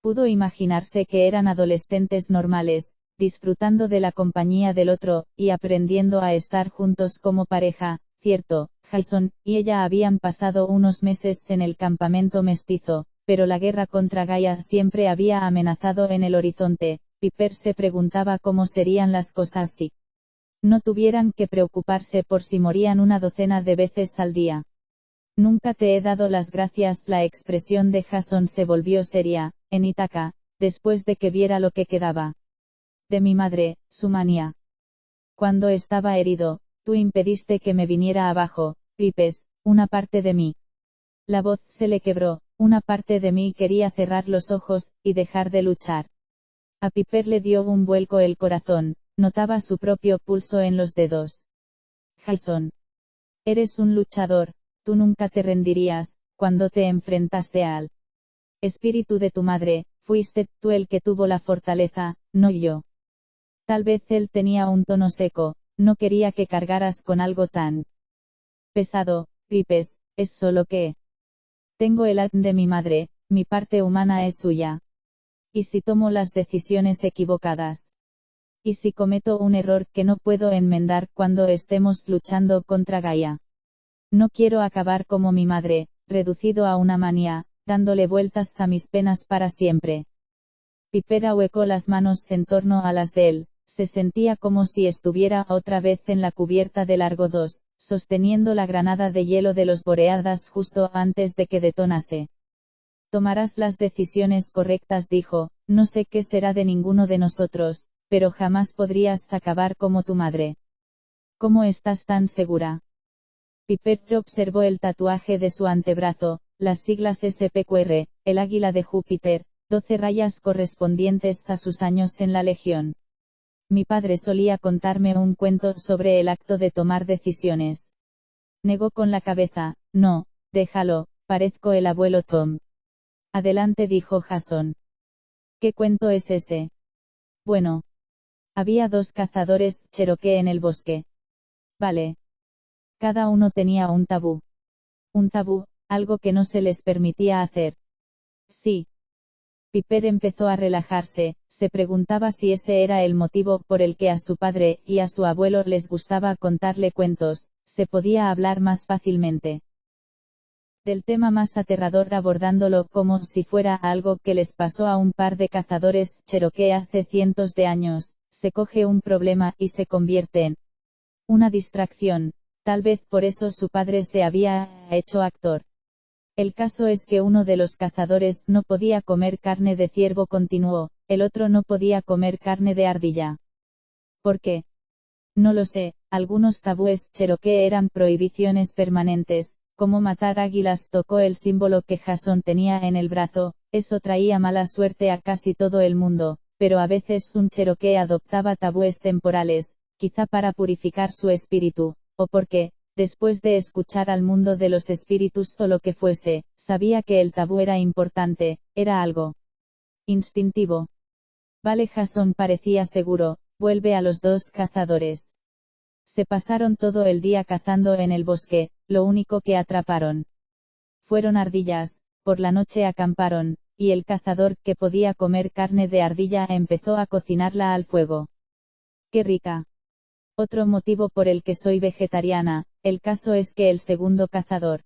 pudo imaginarse que eran adolescentes normales, disfrutando de la compañía del otro, y aprendiendo a estar juntos como pareja. Cierto, Jason y ella habían pasado unos meses en el campamento mestizo, pero la guerra contra Gaia siempre había amenazado en el horizonte. Piper se preguntaba cómo serían las cosas si no tuvieran que preocuparse por si morían una docena de veces al día. «Nunca te he dado las gracias». La expresión de Jason se volvió seria. «En Ítaca, después de que viera lo que quedaba de mi madre, su manía. Cuando estaba herido, tú impediste que me viniera abajo, Pipes, una parte de mí». La voz se le quebró. «Una parte de mí quería cerrar los ojos y dejar de luchar». A Piper le dio un vuelco el corazón, notaba su propio pulso en los dedos. «Jason, eres un luchador, tú nunca te rendirías. Cuando te enfrentaste al espíritu de tu madre, fuiste tú el que tuvo la fortaleza, no yo». Tal vez él tenía un tono seco. «No quería que cargaras con algo tan pesado, Pipes, es solo que tengo el ADN de mi madre, mi parte humana es suya. ¿Y si tomo las decisiones equivocadas? ¿Y si cometo un error que no puedo enmendar cuando estemos luchando contra Gaia? No quiero acabar como mi madre». reducido a una manía, dándole vueltas a mis penas para siempre. Piper ahuecó las manos en torno a las de él, se sentía como si estuviera otra vez en la cubierta del Largo 2, sosteniendo la granada de hielo de los Boreadas justo antes de que detonase. Tomarás las decisiones correctas, dijo, no sé qué será de ninguno de nosotros, pero jamás podrías acabar como tu madre. ¿Cómo estás tan segura? Piper observó el tatuaje de su antebrazo, las siglas SPQR, el águila de Júpiter, 12 rayas correspondientes a sus años en la Legión. Mi padre solía contarme un cuento sobre el acto de tomar decisiones. Negó con la cabeza, no, déjalo, parezco el abuelo Tom. Adelante, dijo Jason. ¿Qué cuento es ese? Bueno. Había 2 cazadores cherokee en el bosque. Vale. Cada uno tenía un tabú. Un tabú, algo que no se les permitía hacer. Sí. Piper empezó a relajarse, se preguntaba si ese era el motivo por el que a su padre y a su abuelo les gustaba contarle cuentos, se podía hablar más fácilmente del tema más aterrador, abordándolo como si fuera algo que les pasó a un par de cazadores cherokee hace cientos de años. Se coge un problema y se convierte en una distracción, tal vez por eso su padre se había hecho actor. El caso es que uno de los cazadores no podía comer carne de ciervo, continuó, el otro no podía comer carne de ardilla. ¿Por qué? No lo sé, algunos tabúes cherokee eran prohibiciones permanentes, como matar águilas. Tocó el símbolo que Jason tenía en el brazo, eso traía mala suerte a casi todo el mundo, pero a veces un cherokee adoptaba tabúes temporales, quizá para purificar su espíritu, o porque, después de escuchar al mundo de los espíritus o lo que fuese, sabía que el tabú era importante, era algo instintivo. Vale, Jason parecía seguro, vuelve a los 2 cazadores. Se pasaron todo el día cazando en el bosque, lo único que atraparon fueron ardillas, por la noche acamparon, y el cazador que podía comer carne de ardilla empezó a cocinarla al fuego. ¡Qué rica! Otro motivo por el que soy vegetariana, el caso es que el segundo cazador,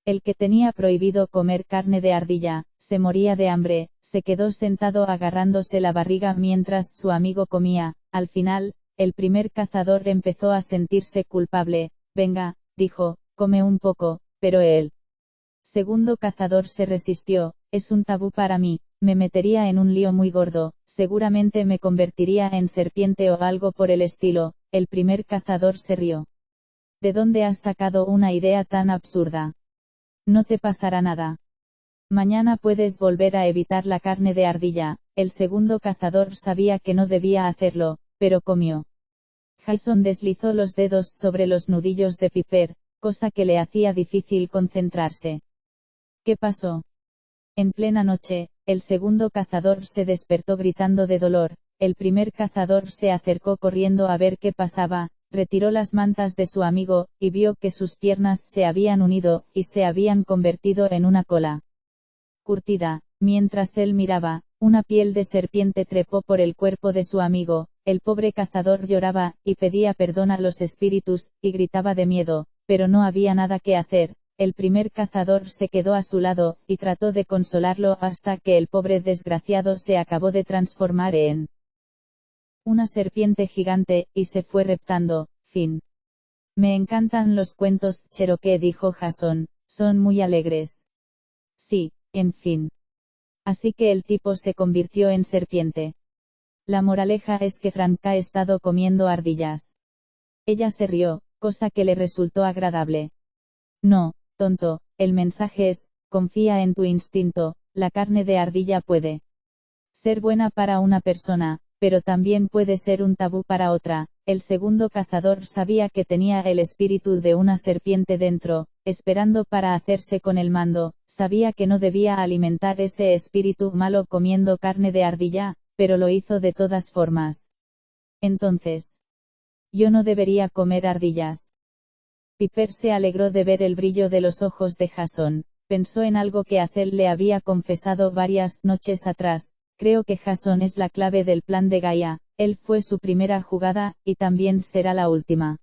el que tenía prohibido comer carne de ardilla, se moría de hambre, se quedó sentado agarrándose la barriga mientras su amigo comía. Al final, el primer cazador empezó a sentirse culpable. Venga, dijo, come un poco, pero el segundo cazador se resistió, es un tabú para mí, me metería en un lío muy gordo, seguramente me convertiría en serpiente o algo por el estilo. El primer cazador se rió. ¿De dónde has sacado una idea tan absurda? No te pasará nada. Mañana puedes volver a evitar la carne de ardilla. El segundo cazador sabía que no debía hacerlo, pero comió. Jason deslizó los dedos sobre los nudillos de Piper, cosa que le hacía difícil concentrarse. ¿Qué pasó? En plena noche, el segundo cazador se despertó gritando de dolor. El primer cazador se acercó corriendo a ver qué pasaba, retiró las mantas de su amigo, y vio que sus piernas se habían unido, y se habían convertido en una cola curtida. Mientras él miraba, una piel de serpiente trepó por el cuerpo de su amigo. El pobre cazador lloraba, y pedía perdón a los espíritus, y gritaba de miedo, pero no había nada que hacer. El primer cazador se quedó a su lado, y trató de consolarlo hasta que el pobre desgraciado se acabó de transformar en una serpiente gigante, y se fue reptando. Fin. Me encantan los cuentos cherokee, dijo Jason, son muy alegres. Sí, en fin. Así que el tipo se convirtió en serpiente. La moraleja es que Frank ha estado comiendo ardillas. Ella se rió, cosa que le resultó agradable. No, tonto, el mensaje es, confía en tu instinto, la carne de ardilla puede ser buena para una persona, pero también puede ser un tabú para otra. El segundo cazador sabía que tenía el espíritu de una serpiente dentro, esperando para hacerse con el mando. Sabía que no debía alimentar ese espíritu malo comiendo carne de ardilla, pero lo hizo de todas formas. Entonces, yo no debería comer ardillas. Piper se alegró de ver el brillo de los ojos de Jason. Pensó en algo que Hazel le había confesado varias noches atrás. Creo que Jason es la clave del plan de Gaia. Él fue su primera jugada, y también será la última.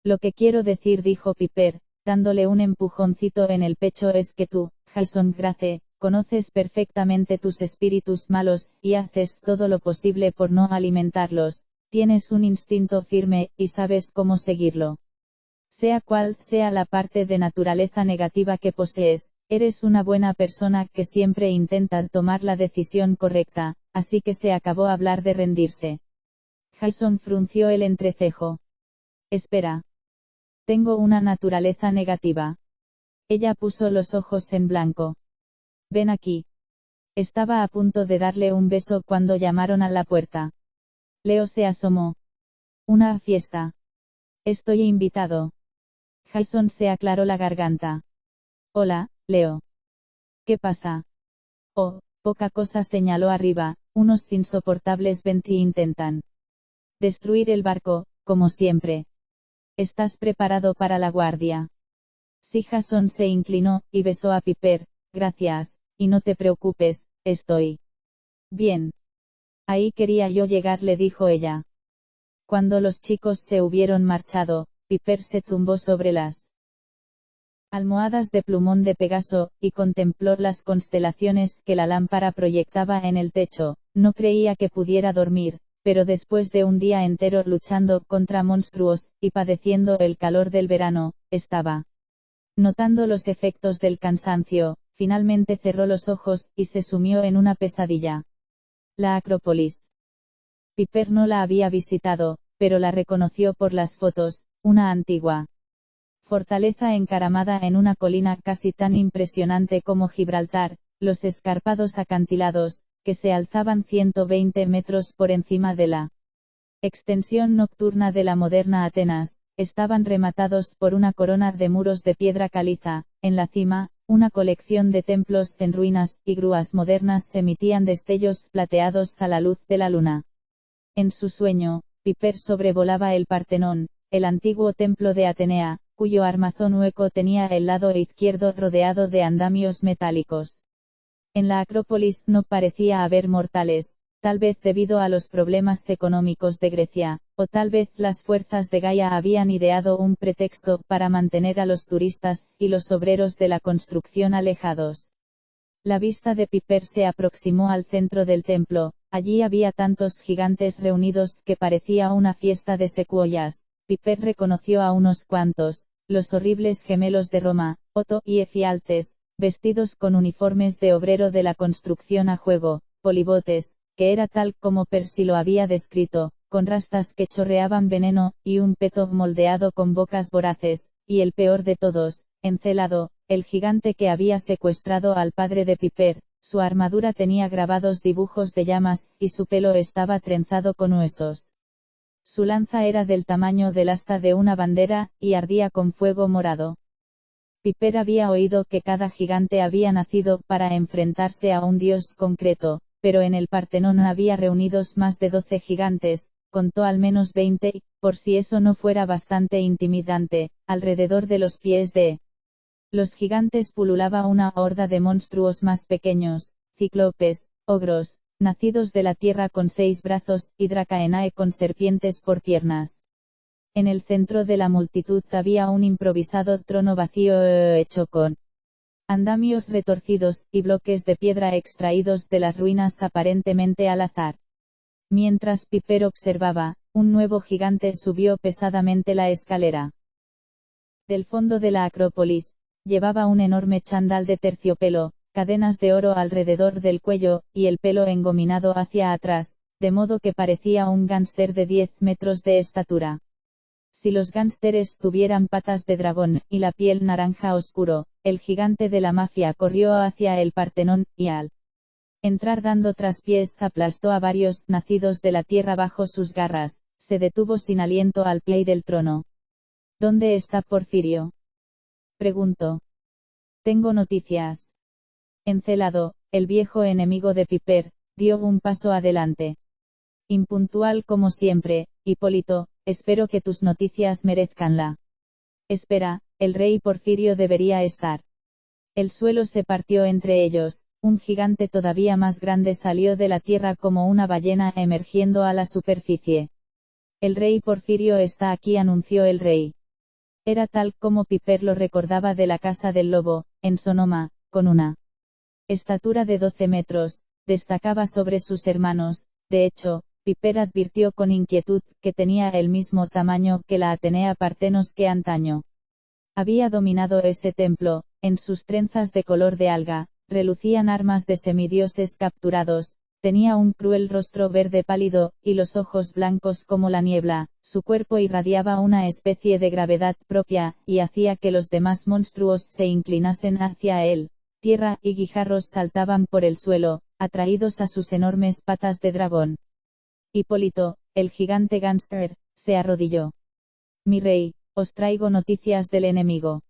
Lo que quiero decir, dijo Piper, dándole un empujoncito en el pecho. Es que tú, Jason Grace, conoces perfectamente tus espíritus malos, y haces todo lo posible por no alimentarlos. Tienes un instinto firme, y sabes cómo seguirlo. Sea cual sea la parte de naturaleza negativa que posees, eres una buena persona que siempre intenta tomar la decisión correcta, así que se acabó hablar de rendirse. Jason frunció el entrecejo. Espera. Tengo una naturaleza negativa. Ella puso los ojos en blanco. Ven aquí. Estaba a punto de darle un beso cuando llamaron a la puerta. Leo se asomó. Una fiesta. Estoy invitado. Jason se aclaró la garganta. Hola, Leo. ¿Qué pasa? Oh, poca cosa, señaló arriba. Unos insoportables Venti intentan destruir el barco, como siempre. ¿Estás preparado para la guardia? Sí. Jason se inclinó, y besó a Piper. Gracias, y no te preocupes, estoy bien. Ahí quería yo llegar, le dijo ella. Cuando los chicos se hubieron marchado, Piper se tumbó sobre las almohadas de plumón de Pegaso, y contempló las constelaciones que la lámpara proyectaba en el techo. No creía que pudiera dormir, pero después de un día entero luchando contra monstruos, y padeciendo el calor del verano, estaba notando los efectos del cansancio. Finalmente cerró los ojos, y se sumió en una pesadilla. La Acrópolis. Piper no la había visitado, pero la reconoció por las fotos, una antigua fortaleza encaramada en una colina casi tan impresionante como Gibraltar, los escarpados acantilados, que se alzaban 120 metros por encima de la extensión nocturna de la moderna Atenas, estaban rematados por una corona de muros de piedra caliza. En la cima, una colección de templos en ruinas, y grúas modernas emitían destellos plateados a la luz de la luna. En su sueño, Piper sobrevolaba el Partenón, el antiguo templo de Atenea, cuyo armazón hueco tenía el lado izquierdo rodeado de andamios metálicos. En la Acrópolis no parecía haber mortales, tal vez debido a los problemas económicos de Grecia, o tal vez las fuerzas de Gaia habían ideado un pretexto para mantener a los turistas y los obreros de la construcción alejados. La vista de Piper se aproximó al centro del templo. Allí había tantos gigantes reunidos que parecía una fiesta de secuoyas. Piper reconoció a unos cuantos, los horribles gemelos de Roma, Otto y Efialtes, vestidos con uniformes de obrero de la construcción a juego, Polibotes, que era tal como Percy lo había descrito, con rastas que chorreaban veneno, y un peto moldeado con bocas voraces, y el peor de todos, Encelado, el gigante que había secuestrado al padre de Piper. Su armadura tenía grabados dibujos de llamas, y su pelo estaba trenzado con huesos. Su lanza era del tamaño del asta de una bandera, y ardía con fuego morado. Piper había oído que cada gigante había nacido para enfrentarse a un dios concreto, pero en el Partenón había reunidos más de 12 gigantes, contó al menos 20, y, por si eso no fuera bastante intimidante, alrededor de los pies de los gigantes pululaba una horda de monstruos más pequeños, cíclopes, ogros, nacidos de la tierra con 6 brazos, y Dracaenae con serpientes por piernas. En el centro de la multitud había un improvisado trono vacío hecho con andamios retorcidos, y bloques de piedra extraídos de las ruinas aparentemente al azar. Mientras Piper observaba, un nuevo gigante subió pesadamente la escalera. Del fondo de la Acrópolis, llevaba un enorme chándal de terciopelo, cadenas de oro alrededor del cuello, y el pelo engominado hacia atrás, de modo que parecía un gánster de 10 metros de estatura. Si los gánsteres tuvieran patas de dragón, y la piel naranja oscuro, el gigante de la mafia corrió hacia el Partenón, y al entrar dando traspiés aplastó a varios nacidos de la tierra bajo sus garras. Se detuvo sin aliento al pie del trono. ¿Dónde está Porfirio?, preguntó. Tengo noticias. Encelado, el viejo enemigo de Piper, dio un paso adelante. Impuntual como siempre, Hipólito, espero que tus noticias merezcan la espera. El rey Porfirio debería estar. El suelo se partió entre ellos. Un gigante todavía más grande salió de la tierra como una ballena emergiendo a la superficie. El rey Porfirio está aquí, anunció el rey. Era tal como Piper lo recordaba de la casa del lobo, en Sonoma, con una estatura de 12 metros, destacaba sobre sus hermanos. De hecho, Piper advirtió con inquietud que tenía el mismo tamaño que la Atenea Partenos que antaño había dominado ese templo. En sus trenzas de color de alga, relucían armas de semidioses capturados. Tenía un cruel rostro verde pálido, y los ojos blancos como la niebla. Su cuerpo irradiaba una especie de gravedad propia, y hacía que los demás monstruos se inclinasen hacia él. Tierra y guijarros saltaban por el suelo, atraídos a sus enormes patas de dragón. Hipólito, el gigante gánster, se arrodilló. Mi rey, os traigo noticias del enemigo.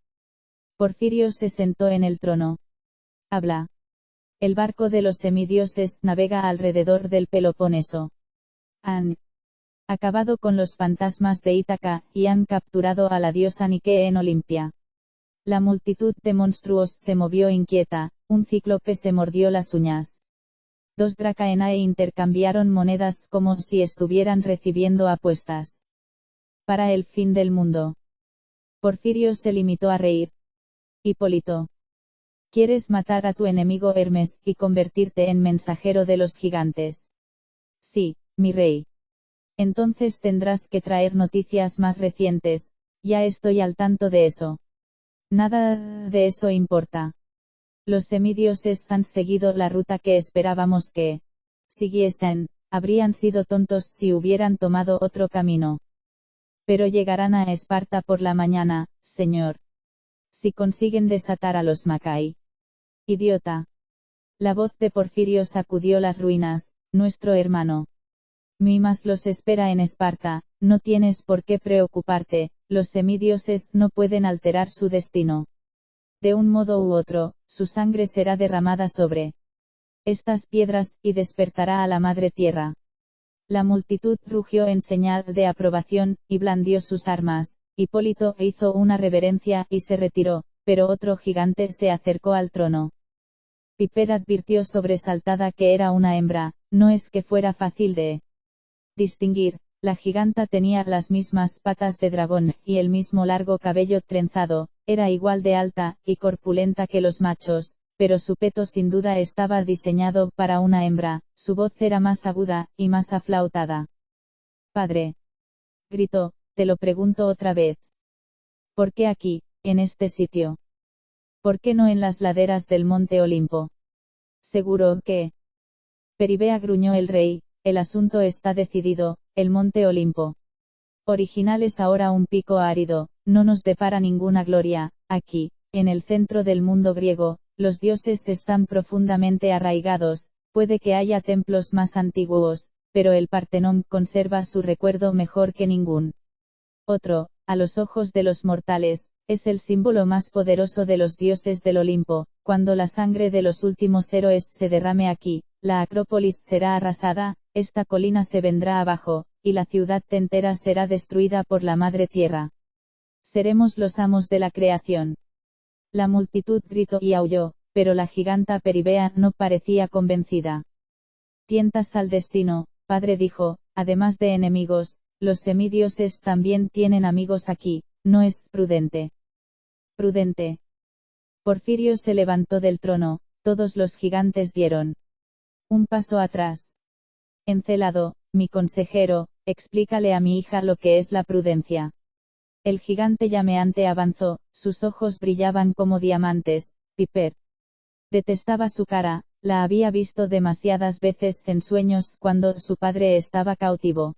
Porfirio se sentó en el trono. Habla. El barco de los semidioses navega alrededor del Peloponeso. Han acabado con los fantasmas de Ítaca, y han capturado a la diosa Nike en Olimpia. La multitud de monstruos se movió inquieta, un cíclope se mordió las uñas. 2 Dracaenae intercambiaron monedas como si estuvieran recibiendo apuestas. Para el fin del mundo. Porfirio se limitó a reír. Hipólito. ¿Quieres matar a tu enemigo Hermes y convertirte en mensajero de los gigantes? Sí, mi rey. Entonces tendrás que traer noticias más recientes. Ya estoy al tanto de eso. Nada de eso importa. Los semidioses han seguido la ruta que esperábamos que siguiesen. Habrían sido tontos si hubieran tomado otro camino. Pero llegarán a Esparta por la mañana, señor. Si consiguen desatar a los Macai. Idiota. La voz de Porfirio sacudió las ruinas. Nuestro hermano Mimas los espera en Esparta. No tienes por qué preocuparte. Los semidioses no pueden alterar su destino. De un modo u otro, su sangre será derramada sobre estas piedras, y despertará a la madre tierra. La multitud rugió en señal de aprobación, y blandió sus armas. Hipólito hizo una reverencia y se retiró, pero otro gigante se acercó al trono. Piper advirtió sobresaltada que era una hembra. No es que fuera fácil de distinguir. La giganta tenía las mismas patas de dragón, y el mismo largo cabello trenzado. Era igual de alta y corpulenta que los machos, pero su peto sin duda estaba diseñado para una hembra. Su voz era más aguda, y más aflautada. Padre. Gritó, te lo pregunto otra vez. ¿Por qué aquí, en este sitio? ¿Por qué no en las laderas del monte Olimpo? Seguro que... Peribea, gruñó el rey, el asunto está decidido. El monte Olimpo original es ahora un pico árido, no nos depara ninguna gloria. Aquí, en el centro del mundo griego, los dioses están profundamente arraigados. Puede que haya templos más antiguos, pero el Partenón conserva su recuerdo mejor que ningún otro. A los ojos de los mortales, es el símbolo más poderoso de los dioses del Olimpo. Cuando la sangre de los últimos héroes se derrame aquí, la Acrópolis será arrasada, esta colina se vendrá abajo, y la ciudad entera será destruida por la madre tierra. Seremos los amos de la creación. La multitud gritó y aulló, pero la giganta Peribea no parecía convencida. Tientas al destino, padre, dijo, además de enemigos, los semidioses también tienen amigos aquí. No es prudente. Prudente. Porfirio se levantó del trono. Todos los gigantes dieron un paso atrás. Encelado, mi consejero, explícale a mi hija lo que es la prudencia. El gigante llameante avanzó, sus ojos brillaban como diamantes. Piper detestaba su cara, la había visto demasiadas veces en sueños cuando su padre estaba cautivo.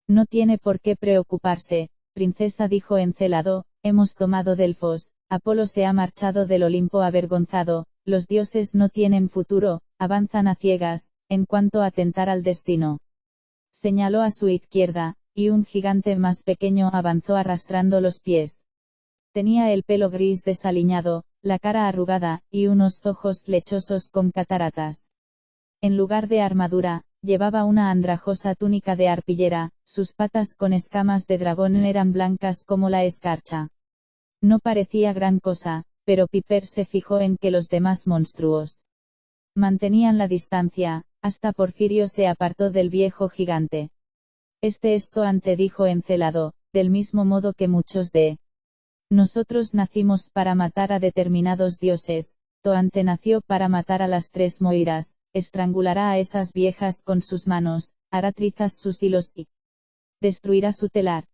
No tiene por qué preocuparse, princesa, dijo Encelado, hemos tomado Delfos, Apolo se ha marchado del Olimpo avergonzado, los dioses no tienen futuro, avanzan a ciegas. En cuanto a tentar al destino, señaló a su izquierda, y un gigante más pequeño avanzó arrastrando los pies. Tenía el pelo gris desaliñado, la cara arrugada, y unos ojos lechosos con cataratas. En lugar de armadura, llevaba una andrajosa túnica de arpillera, sus patas con escamas de dragón eran blancas como la escarcha. No parecía gran cosa, pero Piper se fijó en que los demás monstruos mantenían la distancia. Hasta Porfirio se apartó del viejo gigante. Esto antedijo Encelado, del mismo modo que muchos de Nosotros nacimos para matar a determinados dioses, Toante nació para matar a las 3 Moiras, estrangulará a esas viejas con sus manos, hará trizas sus hilos y destruirá su telar.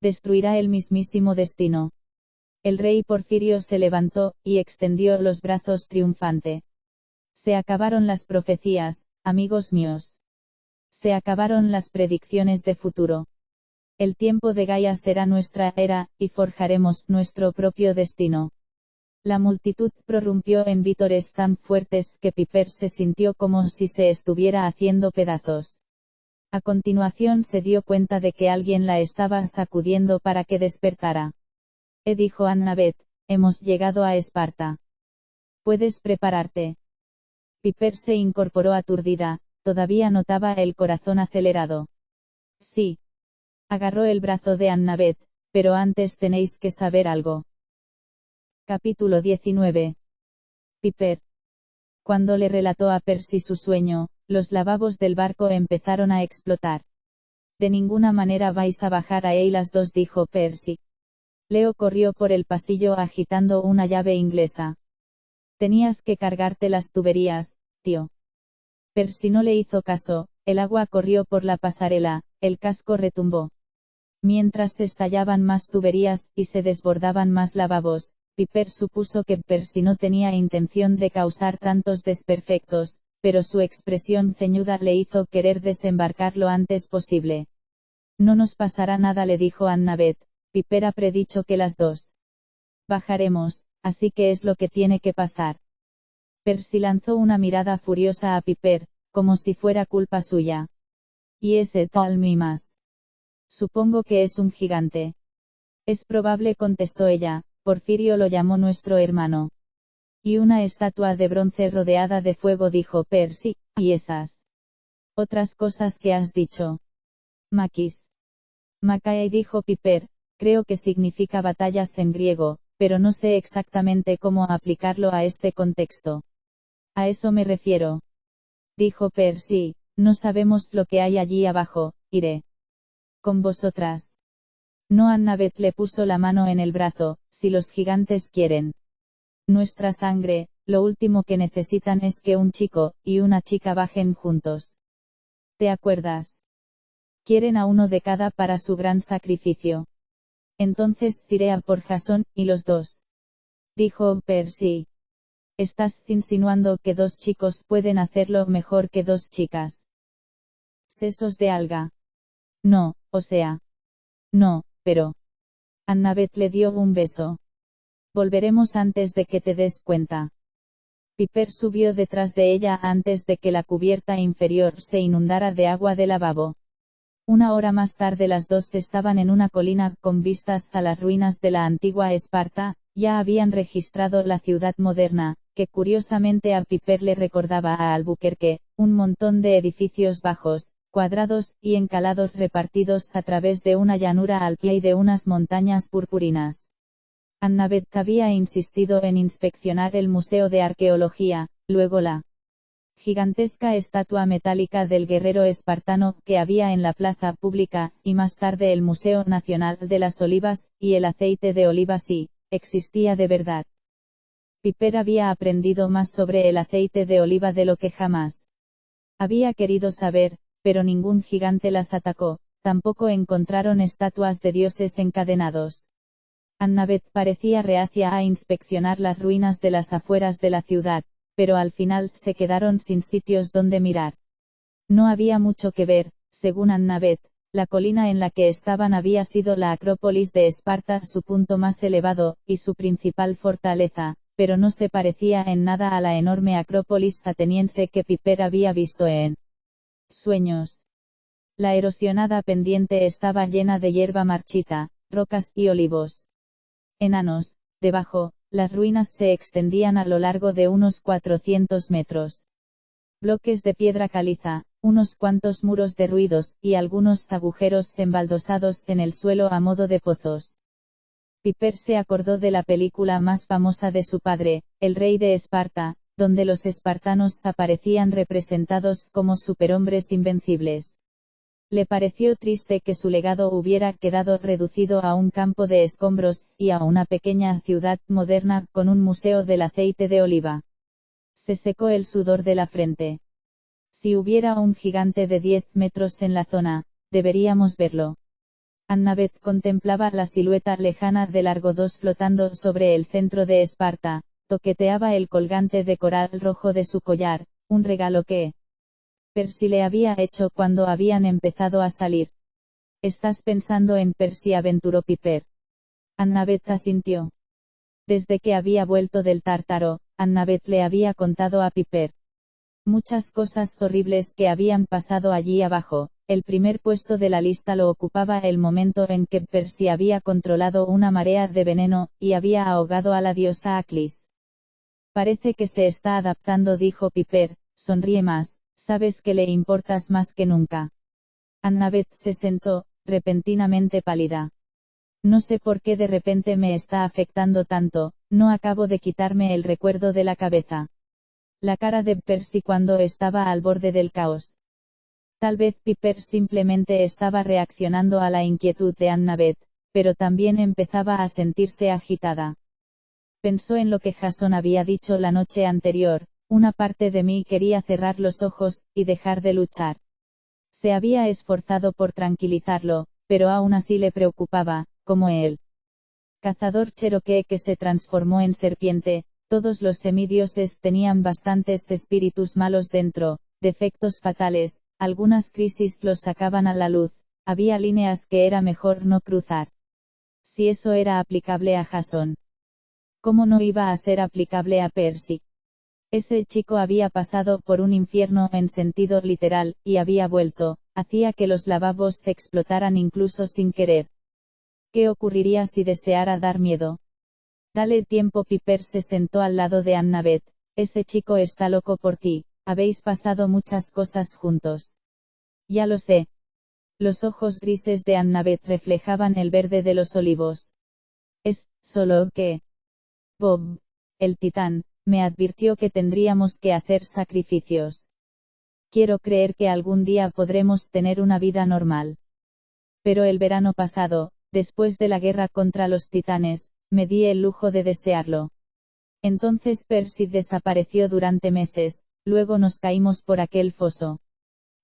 Destruirá el mismísimo destino. El rey Porfirio se levantó, y extendió los brazos triunfante. Se acabaron las profecías, amigos míos. Se acabaron las predicciones de futuro. El tiempo de Gaia será nuestra era, y forjaremos nuestro propio destino. La multitud prorrumpió en vítores tan fuertes que Piper se sintió como si se estuviera haciendo pedazos. A continuación se dio cuenta de que alguien la estaba sacudiendo para que despertara. Dijo Annabeth, hemos llegado a Esparta. Puedes prepararte. Piper se incorporó aturdida, todavía notaba el corazón acelerado. Sí. Agarró el brazo de Annabeth, pero antes tenéis que saber algo. Capítulo 19. Piper. Cuando le relató a Percy su sueño, los lavabos del barco empezaron a explotar. De ninguna manera vais a bajar a las 2, dijo Percy. Leo corrió por el pasillo agitando una llave inglesa. Tenías que cargarte las tuberías, tío. Percy no le hizo caso, el agua corrió por la pasarela, el casco retumbó. Mientras estallaban más tuberías, y se desbordaban más lavabos, Piper supuso que Percy no tenía intención de causar tantos desperfectos, pero su expresión ceñuda le hizo querer desembarcar lo antes posible. No nos pasará nada, le dijo Annabeth. Piper ha predicho que las 2 bajaremos, así que es lo que tiene que pasar. Percy lanzó una mirada furiosa a Piper, como si fuera culpa suya. ¿Y ese tal Mimas? Supongo que es un gigante. Es probable, contestó ella. Porfirio lo llamó nuestro hermano. Y una estatua de bronce rodeada de fuego, dijo Percy, y esas otras cosas que has dicho. Maquis. Macae, dijo Piper, creo que significa batallas en griego, pero no sé exactamente cómo aplicarlo a este contexto. A eso me refiero. Dijo Percy, no sabemos lo que hay allí abajo, iré con vosotras. No, Annabeth le puso la mano en el brazo, si los gigantes quieren nuestra sangre, lo último que necesitan es que un chico y una chica bajen juntos. ¿Te acuerdas? Quieren a uno de cada para su gran sacrificio. Entonces iré a por Jasón y los 2. Dijo Percy. Estás insinuando que 2 chicos pueden hacerlo mejor que 2 chicas. Sesos de alga. No, o sea. No, pero. Annabeth le dio un beso. Volveremos antes de que te des cuenta. Piper subió detrás de ella antes de que la cubierta inferior se inundara de agua de lavabo. Una hora más tarde las 2 estaban en una colina con vistas a las ruinas de la antigua Esparta. Ya habían registrado la ciudad moderna, que curiosamente a Piper le recordaba a Albuquerque, un montón de edificios bajos, cuadrados y encalados repartidos a través de una llanura al pie de unas montañas purpurinas. Annabeth había insistido en inspeccionar el Museo de Arqueología, luego la gigantesca estatua metálica del guerrero espartano que había en la plaza pública, y más tarde el Museo Nacional de las Olivas, y el aceite de oliva sí, existía de verdad. Piper había aprendido más sobre el aceite de oliva de lo que jamás había querido saber, pero ningún gigante las atacó, tampoco encontraron estatuas de dioses encadenados. Annabeth parecía reacia a inspeccionar las ruinas de las afueras de la ciudad, pero al final se quedaron sin sitios donde mirar. No había mucho que ver, según Annabeth, la colina en la que estaban había sido la Acrópolis de Esparta, su punto más elevado, y su principal fortaleza, pero no se parecía en nada a la enorme Acrópolis ateniense que Piper había visto en sueños. La erosionada pendiente estaba llena de hierba marchita, rocas y olivos enanos. Debajo, las ruinas se extendían a lo largo de unos 400 metros. Bloques de piedra caliza, unos cuantos muros derruidos, y algunos agujeros embaldosados en el suelo a modo de pozos. Piper se acordó de la película más famosa de su padre, El Rey de Esparta, donde los espartanos aparecían representados como superhombres invencibles. Le pareció triste que su legado hubiera quedado reducido a un campo de escombros, y a una pequeña ciudad moderna con un museo del aceite de oliva. Se secó el sudor de la frente. Si hubiera un gigante de 10 metros en la zona, deberíamos verlo. Annabeth contemplaba la silueta lejana del Argo II flotando sobre el centro de Esparta, toqueteaba el colgante de coral rojo de su collar, un regalo que Percy le había hecho cuando habían empezado a salir. «¿Estás pensando en Percy?», aventuró Piper. Annabeth asintió. Desde que había vuelto del Tártaro, Annabeth le había contado a Piper muchas cosas horribles que habían pasado allí abajo. El primer puesto de la lista lo ocupaba el momento en que Percy había controlado una marea de veneno, y había ahogado a la diosa Aclis. «Parece que se está adaptando», dijo Piper, sonríe más, «sabes que le importas más que nunca». Annabeth se sentó, repentinamente pálida. «No sé por qué de repente me está afectando tanto, no acabo de quitarme el recuerdo de la cabeza». La cara de Percy cuando estaba al borde del caos. Tal vez Piper simplemente estaba reaccionando a la inquietud de Annabeth, pero también empezaba a sentirse agitada. Pensó en lo que Jason había dicho la noche anterior: una parte de mí quería cerrar los ojos, y dejar de luchar. Se había esforzado por tranquilizarlo, pero aún así le preocupaba, como el cazador cherokee que se transformó en serpiente. Todos los semidioses tenían bastantes espíritus malos dentro, defectos fatales, algunas crisis los sacaban a la luz, había líneas que era mejor no cruzar. Si eso era aplicable a Jason, ¿cómo no iba a ser aplicable a Percy? Ese chico había pasado por un infierno en sentido literal, y había vuelto, hacía que los lavabos explotaran incluso sin querer. ¿Qué ocurriría si deseara dar miedo? Dale tiempo. Piper se sentó al lado de Annabeth. Ese chico está loco por ti, habéis pasado muchas cosas juntos. Ya lo sé. Los ojos grises de Annabeth reflejaban el verde de los olivos. Es solo que Bob, el titán, me advirtió que tendríamos que hacer sacrificios. Quiero creer que algún día podremos tener una vida normal. Pero el verano pasado, después de la guerra contra los titanes, me di el lujo de desearlo. Entonces Percy desapareció durante meses, luego nos caímos por aquel foso.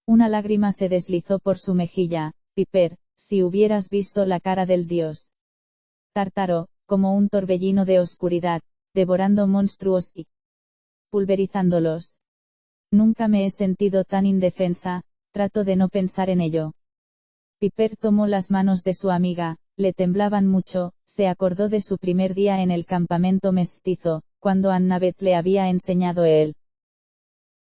Una lágrima se deslizó por su mejilla. Piper, si hubieras visto la cara del dios Tártaro, como un torbellino de oscuridad, devorando monstruos y pulverizándolos. Nunca me he sentido tan indefensa, trato de no pensar en ello. Piper tomó las manos de su amiga, le temblaban mucho, se acordó de su primer día en el campamento mestizo, cuando Annabeth le había enseñado el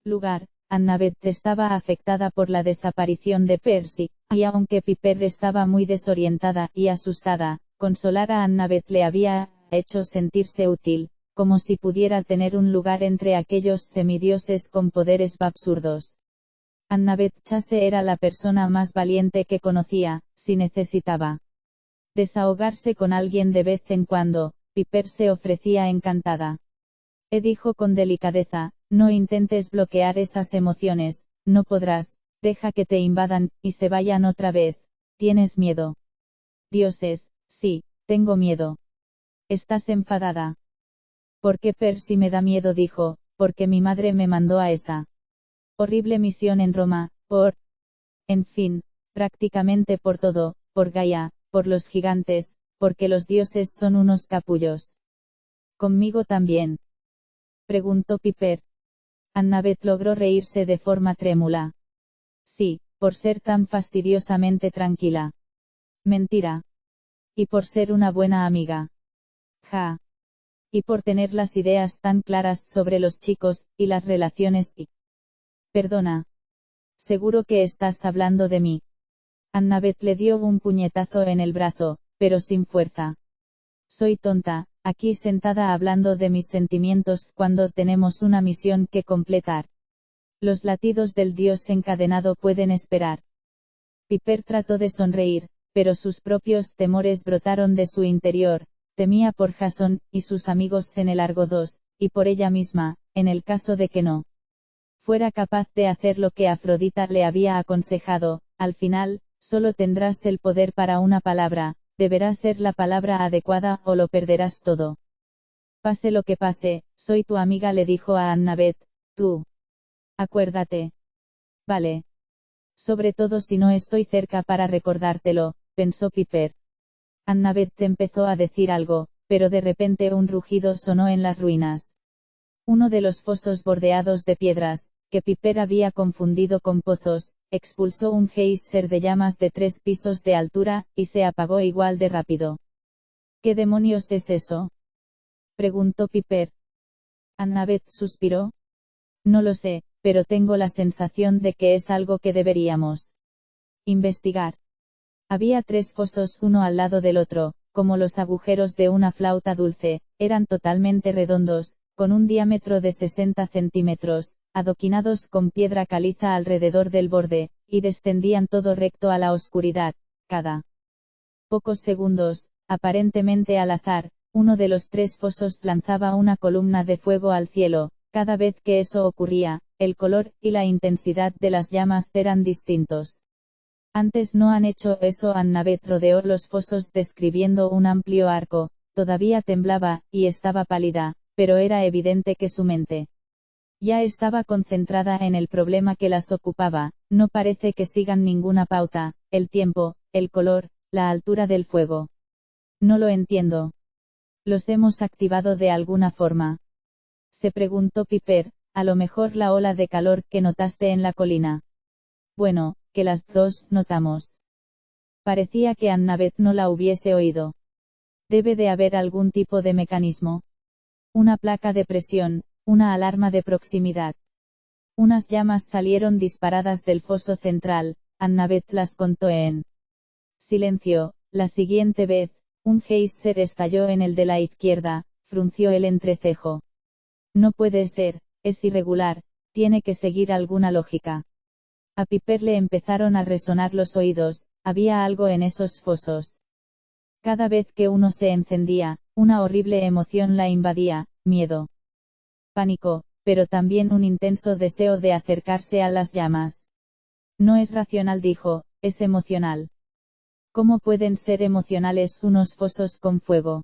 lugar. Annabeth estaba afectada por la desaparición de Percy, y aunque Piper estaba muy desorientada y asustada, consolar a Annabeth le había hecho sentirse útil, como si pudiera tener un lugar entre aquellos semidioses con poderes absurdos. Annabeth Chase era la persona más valiente que conocía. Si necesitaba desahogarse con alguien de vez en cuando, Piper se ofrecía encantada. Dijo con delicadeza: no intentes bloquear esas emociones, no podrás, deja que te invadan, y se vayan otra vez. ¿Tienes miedo? Dioses, sí, tengo miedo. ¿Estás enfadada? ¿Por qué Percy me da miedo? Dijo, porque mi madre me mandó a esa horrible misión en Roma, en fin, prácticamente por todo, por Gaia, por los gigantes, porque los dioses son unos capullos. ¿Conmigo también?, preguntó Piper. Annabeth logró reírse de forma trémula. Sí, por ser tan fastidiosamente tranquila. Mentira. Y por ser una buena amiga. Ja. Y por tener las ideas tan claras sobre los chicos, y las relaciones y... Perdona. Seguro que estás hablando de mí. Annabeth le dio un puñetazo en el brazo, pero sin fuerza. Soy tonta, aquí sentada hablando de mis sentimientos cuando tenemos una misión que completar. Los latidos del dios encadenado pueden esperar. Piper trató de sonreír, pero sus propios temores brotaron de su interior. Temía por Jason y sus amigos en el Argo II, y por ella misma, en el caso de que no fuera capaz de hacer lo que Afrodita le había aconsejado. al final, solo tendrás el poder para una palabra, deberá ser la palabra adecuada o lo perderás todo. Pase lo que pase, soy tu amiga, le dijo a Annabeth, tú. Acuérdate. Vale. Sobre todo si no estoy cerca para recordártelo, pensó Piper. Annabeth empezó a decir algo, pero de repente un rugido sonó en las ruinas. Uno de los fosos bordeados de piedras, que Piper había confundido con pozos, expulsó un geyser de llamas de 3 pisos de altura, y se apagó igual de rápido. ¿Qué demonios es eso?, preguntó Piper. Annabeth suspiró. No lo sé, pero tengo la sensación de que es algo que deberíamos investigar. Había 3 fosos uno al lado del otro, como los agujeros de una flauta dulce, eran totalmente redondos, con un diámetro de 60 centímetros, adoquinados con piedra caliza alrededor del borde, y descendían todo recto a la oscuridad. Cada pocos segundos, aparentemente al azar, uno de los 3 fosos lanzaba una columna de fuego al cielo. Cada vez que eso ocurría, el color y la intensidad de las llamas eran distintos. Antes no han hecho eso. Annabeth rodeó los fosos describiendo un amplio arco, todavía temblaba, y estaba pálida, pero era evidente que su mente ya estaba concentrada en el problema que las ocupaba. No parece que sigan ninguna pauta, el tiempo, el color, la altura del fuego. No lo entiendo. ¿Los hemos activado de alguna forma?, se preguntó Piper. A lo mejor la ola de calor que notaste en la colina. Bueno, que las dos notamos. Parecía que Annabeth no la hubiese oído. Debe de haber algún tipo de mecanismo. Una placa de presión, una alarma de proximidad. Unas llamas salieron disparadas del foso central, Annabeth las contó en silencio. La siguiente vez, un geyser estalló en el de la izquierda, frunció el entrecejo. No puede ser, es irregular, tiene que seguir alguna lógica. A Piper le empezaron a resonar los oídos, había algo en esos fosos. Cada vez que uno se encendía, una horrible emoción la invadía, miedo, pánico, pero también un intenso deseo de acercarse a las llamas. No es racional, dijo, es emocional. ¿Cómo pueden ser emocionales unos fosos con fuego?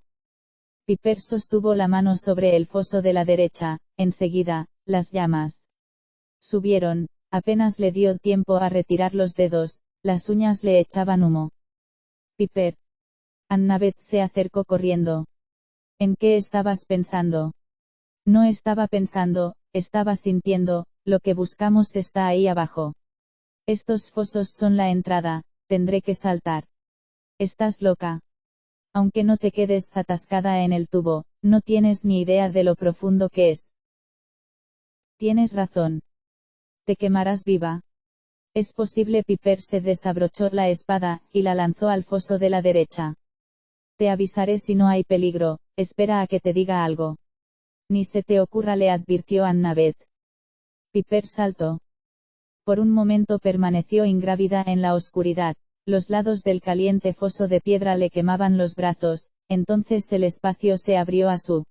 Piper sostuvo la mano sobre el foso de la derecha. Enseguida, las llamas subieron. Apenas le dio tiempo a retirar los dedos, las uñas le echaban humo. Piper. Annabeth se acercó corriendo. ¿En qué estabas pensando? No estaba pensando, estaba sintiendo, lo que buscamos está ahí abajo. Estos fosos son la entrada, tendré que saltar. Estás loca. Aunque no te quedes atascada en el tubo, no tienes ni idea de lo profundo que es. Tienes razón. Te quemarás viva. Es posible. Piper se desabrochó la espada, y la lanzó al foso de la derecha. Te avisaré si no hay peligro, espera a que te diga algo. Ni se te ocurra, le advirtió Annabeth. Piper saltó. Por un momento permaneció ingrávida en la oscuridad. Los lados del caliente foso de piedra le quemaban los brazos, entonces el espacio se abrió a su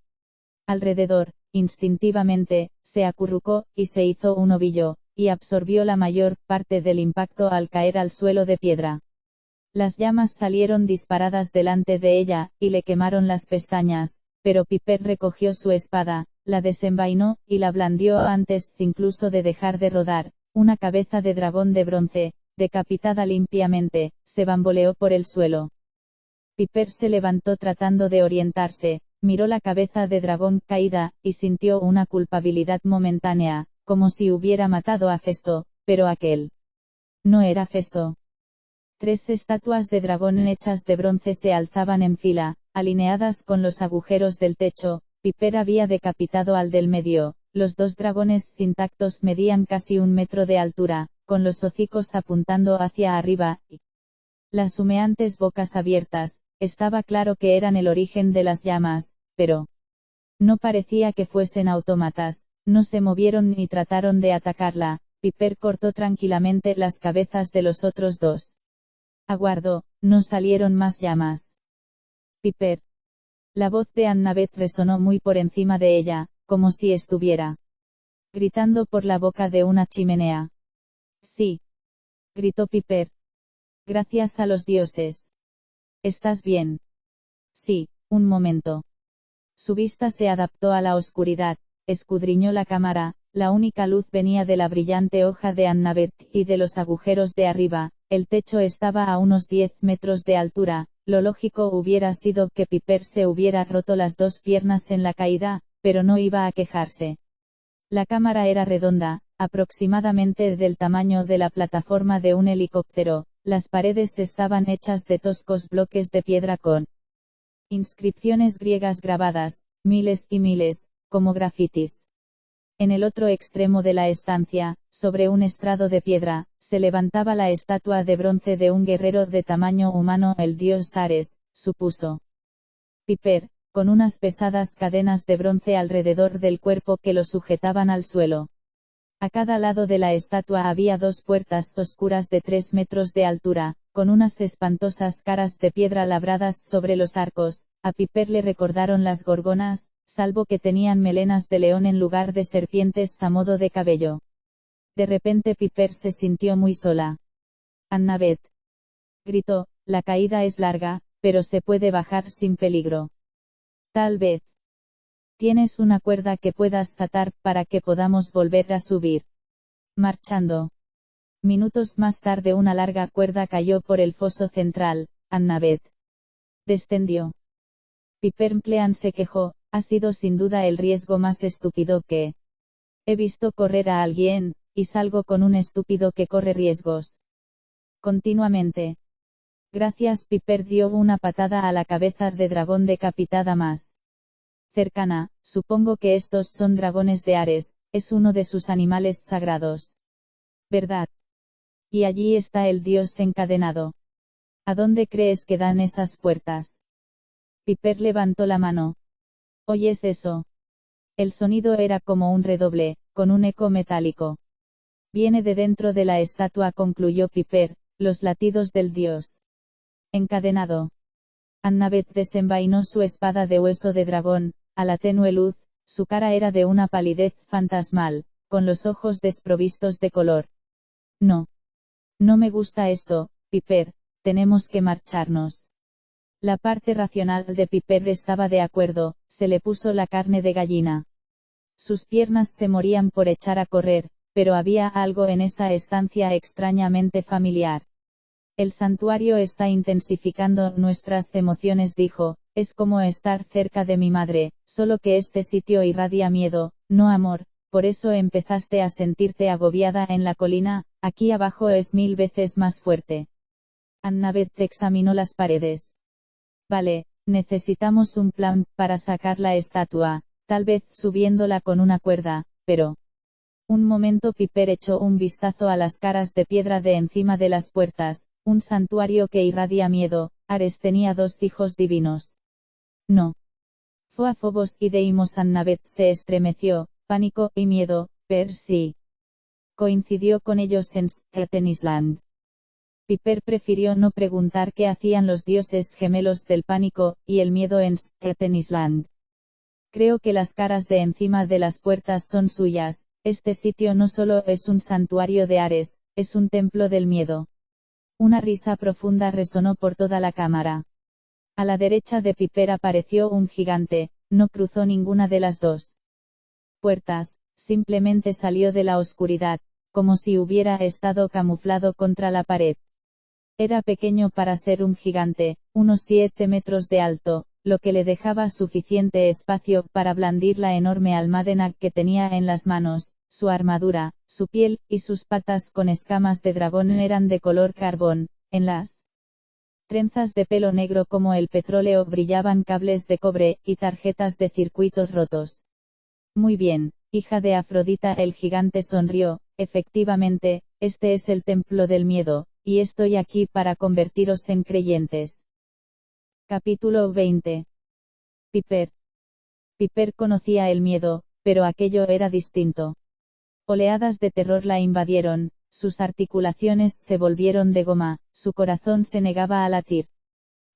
alrededor. Instintivamente, se acurrucó, y se hizo un ovillo, y absorbió la mayor parte del impacto al caer al suelo de piedra. Las llamas salieron disparadas delante de ella, y le quemaron las pestañas, pero Piper recogió su espada, la desenvainó, y la blandió antes incluso de dejar de rodar. Una cabeza de dragón de bronce, decapitada limpiamente, se bamboleó por el suelo. Piper se levantó tratando de orientarse, miró la cabeza de dragón caída, y sintió una culpabilidad momentánea, como si hubiera matado a Festo, pero aquel no era Festo. 3 estatuas de dragón hechas de bronce se alzaban en fila, alineadas con los agujeros del techo. Piper había decapitado al del medio. Los 2 dragones intactos medían casi 1 metro de altura, con los hocicos apuntando hacia arriba, y las humeantes bocas abiertas. Estaba claro que eran el origen de las llamas, pero no parecía que fuesen autómatas. No se movieron ni trataron de atacarla. Piper cortó tranquilamente las cabezas de los otros 2. Aguardó, no salieron más llamas. Piper. La voz de Annabeth resonó muy por encima de ella, como si estuviera gritando por la boca de una chimenea. Sí. gritó Piper. Gracias a los dioses. ¿Estás bien? Sí, un momento. Su vista se adaptó a la oscuridad, escudriñó la cámara, la única luz venía de la brillante hoja de Annabeth y de los agujeros de arriba, el techo estaba a unos 10 metros de altura, lo lógico hubiera sido que Piper se hubiera roto las dos piernas en la caída, pero no iba a quejarse. La cámara era redonda, aproximadamente del tamaño de la plataforma de un helicóptero, las paredes estaban hechas de toscos bloques de piedra con inscripciones griegas grabadas, miles y miles, como grafitis. En el otro extremo de la estancia, sobre un estrado de piedra, se levantaba la estatua de bronce de un guerrero de tamaño humano, el dios Ares, supuso Piper, con unas pesadas cadenas de bronce alrededor del cuerpo que lo sujetaban al suelo. A cada lado de la estatua había dos puertas oscuras de 3 metros de altura, con unas espantosas caras de piedra labradas sobre los arcos. A Piper le recordaron las gorgonas, salvo que tenían melenas de león en lugar de serpientes a modo de cabello. De repente Piper se sintió muy sola. Annabeth, gritó, la caída es larga, pero se puede bajar sin peligro. Tal vez. ¿Tienes una cuerda que puedas atar para que podamos volver a subir? Marchando. Minutos más tarde una larga cuerda cayó por el foso central. Annabeth descendió. Piper Plean se quejó, ha sido sin duda el riesgo más estúpido que he visto correr a alguien, y salgo con un estúpido que corre riesgos continuamente. Gracias. Piper dio una patada a la cabeza de dragón decapitada más cercana. Supongo que estos son dragones de Ares, es uno de sus animales sagrados. ¿Verdad? Y allí está el dios encadenado. ¿A dónde crees que dan esas puertas? Piper levantó la mano. ¿Oyes eso? El sonido era como un redoble, con un eco metálico. Viene de dentro de la estatua, concluyó Piper, los latidos del dios encadenado. Annabeth desenvainó su espada de hueso de dragón, a la tenue luz, su cara era de una palidez fantasmal, con los ojos desprovistos de color. No. No me gusta esto, Piper, tenemos que marcharnos. La parte racional de Piper estaba de acuerdo, se le puso la carne de gallina. Sus piernas se morían por echar a correr, pero había algo en esa estancia extrañamente familiar. El santuario está intensificando nuestras emociones, dijo, es como estar cerca de mi madre, solo que este sitio irradia miedo, no amor, por eso empezaste a sentirte agobiada en la colina, aquí abajo es 1000 veces más fuerte. Annabeth examinó las paredes. Vale, necesitamos un plan para sacar la estatua, tal vez subiéndola con una cuerda, pero... Un momento. Piper echó un vistazo a las caras de piedra de encima de las puertas. Un santuario que irradia miedo. Ares tenía 2 hijos divinos. No. Fue a Phobos y Deimos. Annabeth se estremeció, pánico y miedo. Sí. Coincidió con ellos en Staten Island. Piper prefirió no preguntar qué hacían los dioses gemelos del pánico y el miedo en Staten Island. Creo que las caras de encima de las puertas son suyas. Este sitio no solo es un santuario de Ares, es un templo del miedo. Una risa profunda resonó por toda la cámara. A la derecha de Piper apareció un gigante, no cruzó ninguna de las dos puertas, simplemente salió de la oscuridad, como si hubiera estado camuflado contra la pared. Era pequeño para ser un gigante, unos 7 metros de alto, lo que le dejaba suficiente espacio para blandir la enorme almadena que tenía en las manos. Su armadura, su piel, y sus patas con escamas de dragón eran de color carbón. En las trenzas de pelo negro como el petróleo brillaban cables de cobre, y tarjetas de circuitos rotos. Muy bien, hija de Afrodita. El gigante sonrió, efectivamente, este es el templo del miedo, y estoy aquí para convertiros en creyentes. Capítulo 20. Piper. Piper conocía el miedo, pero aquello era distinto. Oleadas de terror la invadieron, sus articulaciones se volvieron de goma, su corazón se negaba a latir.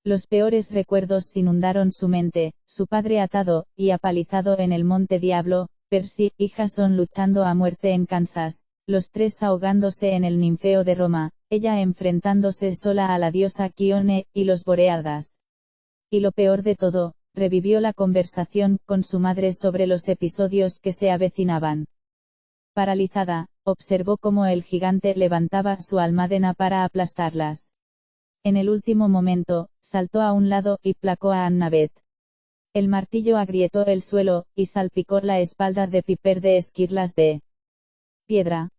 Los peores recuerdos inundaron su mente, su padre atado y apalizado en el Monte Diablo, Percy y Jason luchando a muerte en Kansas, los 3 ahogándose en el Ninfeo de Roma, ella enfrentándose sola a la diosa Kione y los Boreadas. Y lo peor de todo, revivió la conversación con su madre sobre los episodios que se avecinaban. Paralizada, observó cómo el gigante levantaba su almadena para aplastarlas. En el último momento, saltó a un lado y placó a Annabeth. El martillo agrietó el suelo, y salpicó la espalda de Piper de esquirlas de piedra.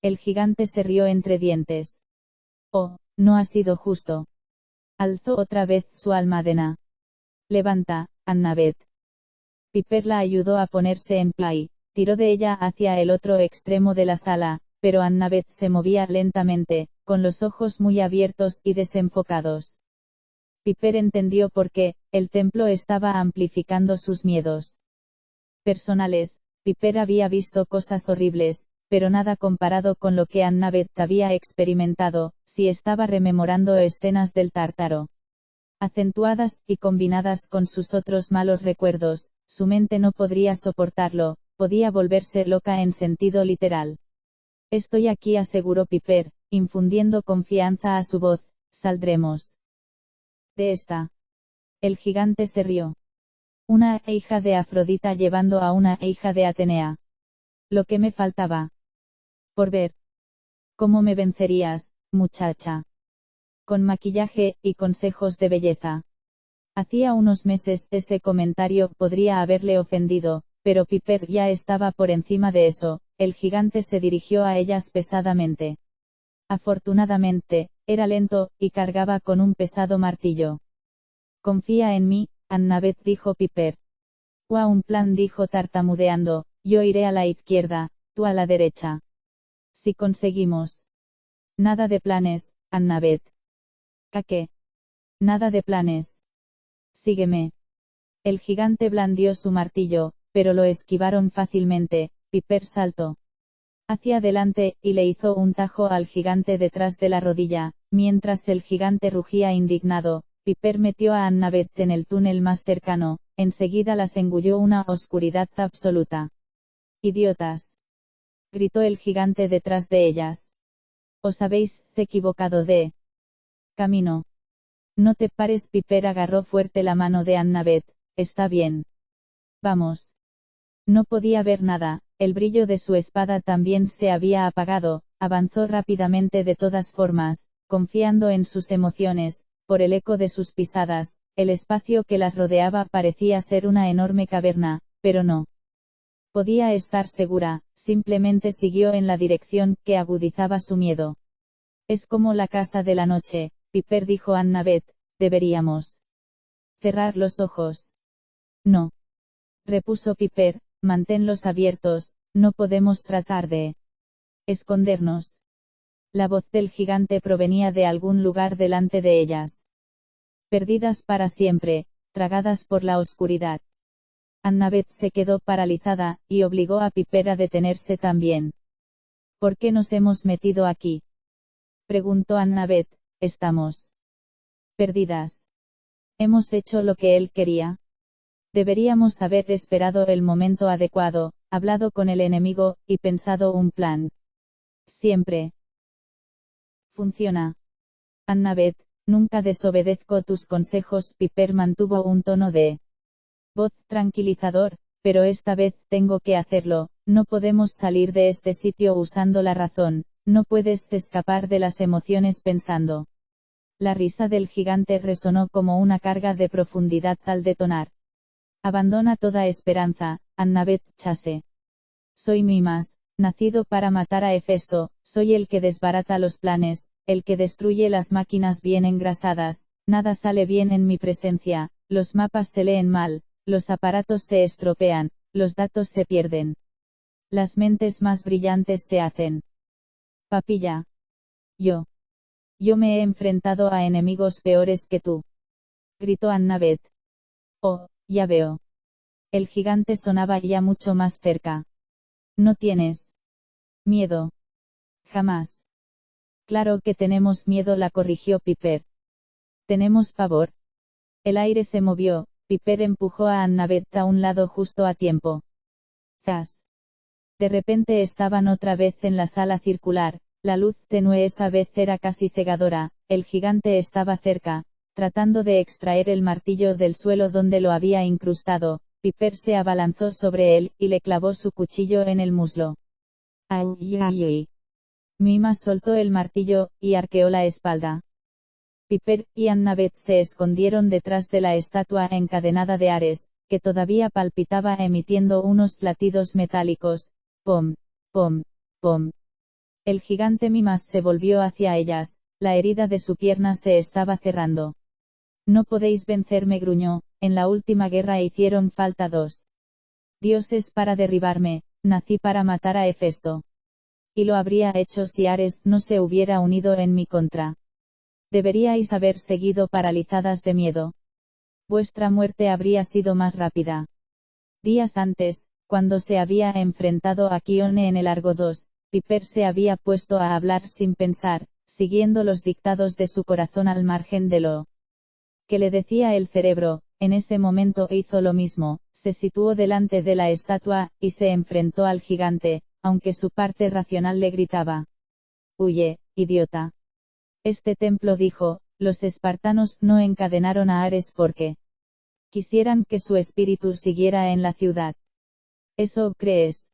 El gigante se rió entre dientes. Oh, no ha sido justo. Alzó otra vez su almadena. Levanta, Annabeth. Piper la ayudó a ponerse en pie, tiró de ella hacia el otro extremo de la sala, pero Annabeth se movía lentamente, con los ojos muy abiertos y desenfocados. Piper entendió por qué, el templo estaba amplificando sus miedos personales. Piper había visto cosas horribles, pero nada comparado con lo que Annabeth había experimentado, si estaba rememorando escenas del Tártaro. Acentuadas y combinadas con sus otros malos recuerdos, su mente no podría soportarlo, podía volverse loca en sentido literal. Estoy aquí, aseguró Piper, infundiendo confianza a su voz, saldremos de esta. El gigante se rió. Una hija de Afrodita llevando a una hija de Atenea. Lo que me faltaba por ver. ¿Cómo me vencerías, muchacha? Con maquillaje y consejos de belleza. Hacía unos meses ese comentario podría haberle ofendido, pero Piper ya estaba por encima de eso. El gigante se dirigió a ellas pesadamente. Afortunadamente, era lento, y cargaba con un pesado martillo. Confía en mí, Annabeth, dijo Piper. A un plan, dijo tartamudeando, yo iré a la izquierda, tú a la derecha. Si conseguimos. Nada de planes, Annabeth. ¿A qué? Nada de planes. Sígueme. El gigante blandió su martillo, pero lo esquivaron fácilmente. Piper saltó hacia adelante, y le hizo un tajo al gigante detrás de la rodilla. Mientras el gigante rugía indignado, Piper metió a Annabeth en el túnel más cercano, enseguida las engulló una oscuridad absoluta. ¡Idiotas!, gritó el gigante detrás de ellas. Os habéis equivocado de camino. No te pares. Piper agarró fuerte la mano de Annabeth. Está bien. Vamos. No podía ver nada, el brillo de su espada también se había apagado. Avanzó rápidamente de todas formas, confiando en sus emociones. Por el eco de sus pisadas, el espacio que las rodeaba parecía ser una enorme caverna, pero no podía estar segura. Simplemente siguió en la dirección que agudizaba su miedo. Es como la casa de la noche, Piper, dijo Annabeth. Deberíamos cerrar los ojos. No, repuso Piper, manténlos abiertos, no podemos tratar de escondernos. La voz del gigante provenía de algún lugar delante de ellas. Perdidas para siempre, tragadas por la oscuridad. Annabeth se quedó paralizada, y obligó a Piper a detenerse también. ¿Por qué nos hemos metido aquí?, preguntó Annabeth. Estamos perdidas. ¿Hemos hecho lo que él quería? Deberíamos haber esperado el momento adecuado, hablado con el enemigo, y pensado un plan. Siempre funciona. Annabeth, nunca desobedezco tus consejos. Piper mantuvo un tono de voz tranquilizador, pero esta vez tengo que hacerlo. No podemos salir de este sitio usando la razón, no puedes escapar de las emociones pensando. La risa del gigante resonó como una carga de profundidad al detonar. Abandona toda esperanza, Annabeth Chase. Soy Mimas, nacido para matar a Hefesto, soy el que desbarata los planes, el que destruye las máquinas bien engrasadas. Nada sale bien en mi presencia, los mapas se leen mal, los aparatos se estropean, los datos se pierden. Las mentes más brillantes se hacen papilla. Yo me he enfrentado a enemigos peores que tú, gritó Annabeth. Oh, ya veo. El gigante sonaba ya mucho más cerca. ¿No tienes miedo? Jamás. Claro que tenemos miedo, la corrigió Piper. Tenemos pavor. El aire se movió. Piper empujó a Annabeth a un lado justo a tiempo. ¡Zas! De repente estaban otra vez en la sala circular, La luz tenue esa vez era casi cegadora, el gigante estaba cerca, tratando de extraer el martillo del suelo donde lo había incrustado. Piper se abalanzó sobre él, y le clavó su cuchillo en el muslo. ¡Ay, ay, ay! Mimas soltó el martillo, y arqueó la espalda. Piper y Annabeth se escondieron detrás de la estatua encadenada de Ares, que todavía palpitaba emitiendo unos latidos metálicos. Pom, pom, pom. El gigante Mimas se volvió hacia ellas, la herida de su pierna se estaba cerrando. No podéis vencerme, gruñó, en la última guerra hicieron falta 2 dioses para derribarme, nací para matar a Hefesto. Y lo habría hecho si Ares no se hubiera unido en mi contra. Deberíais haber seguido paralizadas de miedo. Vuestra muerte habría sido más rápida. Días antes, cuando se había enfrentado a Kione en el Argo 2, Piper se había puesto a hablar sin pensar, siguiendo los dictados de su corazón al margen de lo que le decía el cerebro. En ese momento hizo lo mismo, se situó delante de la estatua, y se enfrentó al gigante, aunque su parte racional le gritaba: «Huye, idiota». Este templo, dijo, los espartanos no encadenaron a Ares porque quisieran que su espíritu siguiera en la ciudad. ¿Eso crees?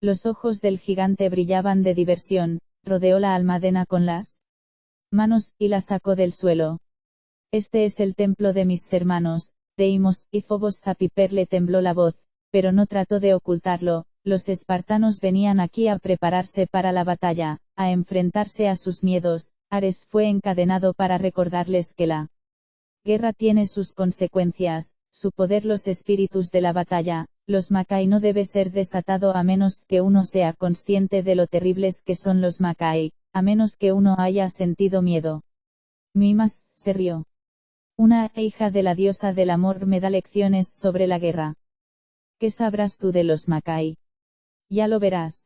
Los ojos del gigante brillaban de diversión, rodeó la almadena con las manos, y la sacó del suelo. Este es el templo de mis hermanos, Deimos y Phobos. A Piper le tembló la voz, pero no trató de ocultarlo. Los espartanos venían aquí a prepararse para la batalla, a enfrentarse a sus miedos. Ares fue encadenado para recordarles que la guerra tiene sus consecuencias, su poder, los espíritus de la batalla. Los Makai no debe ser desatado a menos que uno sea consciente de lo terribles que son los Makai, a menos que uno haya sentido miedo. Mimas se rió. Una hija de la diosa del amor me da lecciones sobre la guerra. ¿Qué sabrás tú de los Makai? Ya lo verás.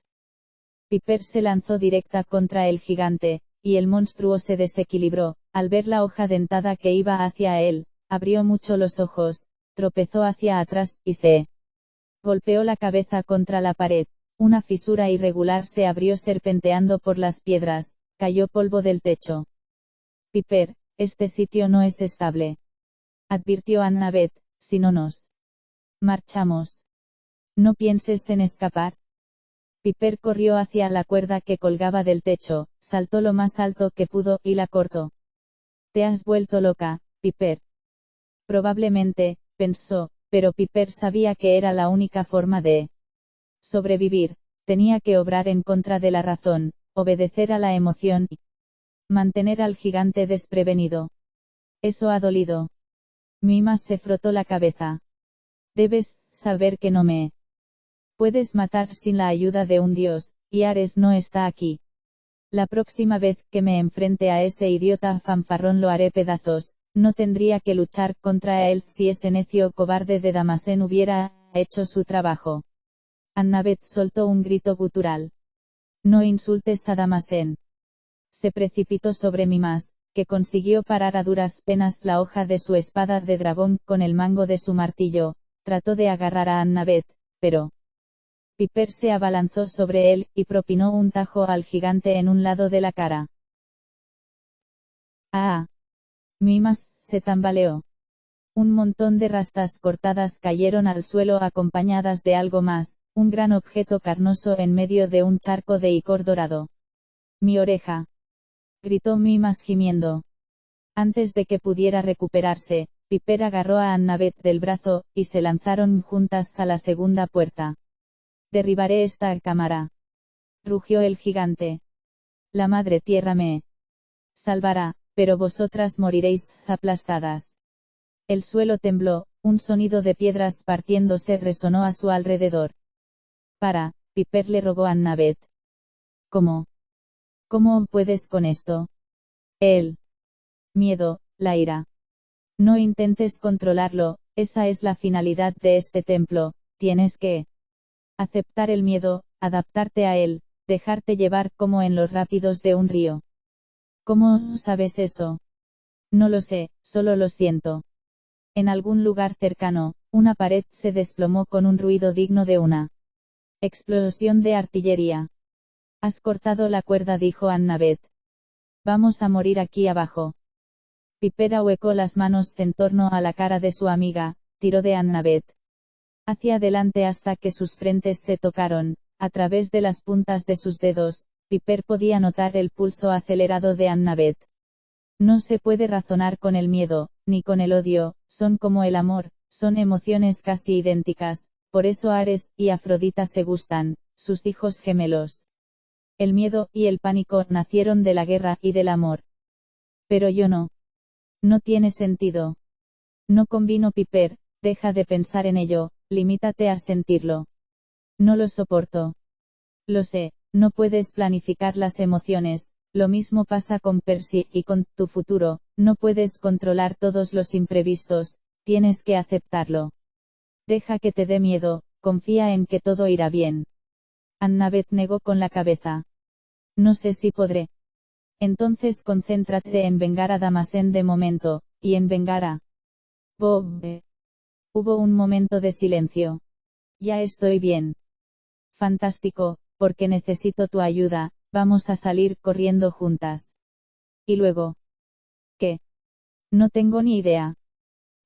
Piper se lanzó directa contra el gigante, y el monstruo se desequilibró. Al ver la hoja dentada que iba hacia él, abrió mucho los ojos, tropezó hacia atrás, y se golpeó la cabeza contra la pared. Una fisura irregular se abrió serpenteando por las piedras, cayó polvo del techo. Piper, este sitio no es estable, advirtió Annabeth, si no nos marchamos. No pienses en escapar. Piper corrió hacia la cuerda que colgaba del techo, saltó lo más alto que pudo, y la cortó. Te has vuelto loca, Piper. Probablemente, pensó, pero Piper sabía que era la única forma de sobrevivir. Tenía que obrar en contra de la razón, obedecer a la emoción y mantener al gigante desprevenido. Eso ha dolido. Mimas se frotó la cabeza. Debes saber que no me puedes matar sin la ayuda de un dios, y Ares no está aquí. La próxima vez que me enfrente a ese idiota fanfarrón lo haré pedazos. No tendría que luchar contra él si ese necio cobarde de Damasén hubiera hecho su trabajo. Annabeth soltó un grito gutural. No insultes a Damasén. Se precipitó sobre Mimas, que consiguió parar a duras penas la hoja de su espada de dragón con el mango de su martillo. Trató de agarrar a Annabeth, pero Piper se abalanzó sobre él, y propinó un tajo al gigante en un lado de la cara. ¡Ah! Mimas se tambaleó. Un montón de rastas cortadas cayeron al suelo acompañadas de algo más, un gran objeto carnoso en medio de un charco de icor dorado. Mi oreja, gritó Mimas gimiendo. Antes de que pudiera recuperarse, Piper agarró a Annabeth del brazo, y se lanzaron juntas a la segunda puerta. Derribaré esta cámara, rugió el gigante. La madre tierra me salvará, pero vosotras moriréis aplastadas. El suelo tembló, un sonido de piedras partiéndose resonó a su alrededor. Para, Piper le rogó a Annabeth. ¿Cómo? ¿Cómo puedes con esto? El miedo, la ira. No intentes controlarlo, esa es la finalidad de este templo. Tienes que aceptar el miedo, adaptarte a él, dejarte llevar como en los rápidos de un río. ¿Cómo sabes eso? No lo sé, solo lo siento. En algún lugar cercano, una pared se desplomó con un ruido digno de una explosión de artillería. Has cortado la cuerda, dijo Annabeth. Vamos a morir aquí abajo. Piper ahuecó las manos en torno a la cara de su amiga, tiró de Annabeth hacia adelante hasta que sus frentes se tocaron. A través de las puntas de sus dedos, Piper podía notar el pulso acelerado de Annabeth. No se puede razonar con el miedo, ni con el odio, son como el amor, son emociones casi idénticas, por eso Ares y Afrodita se gustan, sus hijos gemelos. El miedo y el pánico nacieron de la guerra y del amor. Pero yo no. No tiene sentido. No convino, Piper, deja de pensar en ello, limítate a sentirlo. No lo soporto. Lo sé, no puedes planificar las emociones, lo mismo pasa con Percy y con tu futuro, no puedes controlar todos los imprevistos, tienes que aceptarlo. Deja que te dé miedo, confía en que todo irá bien. Annabeth negó con la cabeza. No sé si podré. Entonces concéntrate en vengar a Damasen de momento, y en vengar a Bob. Hubo un momento de silencio. Ya estoy bien. Fantástico, porque necesito tu ayuda, vamos a salir corriendo juntas. ¿Y luego? ¿Qué? No tengo ni idea.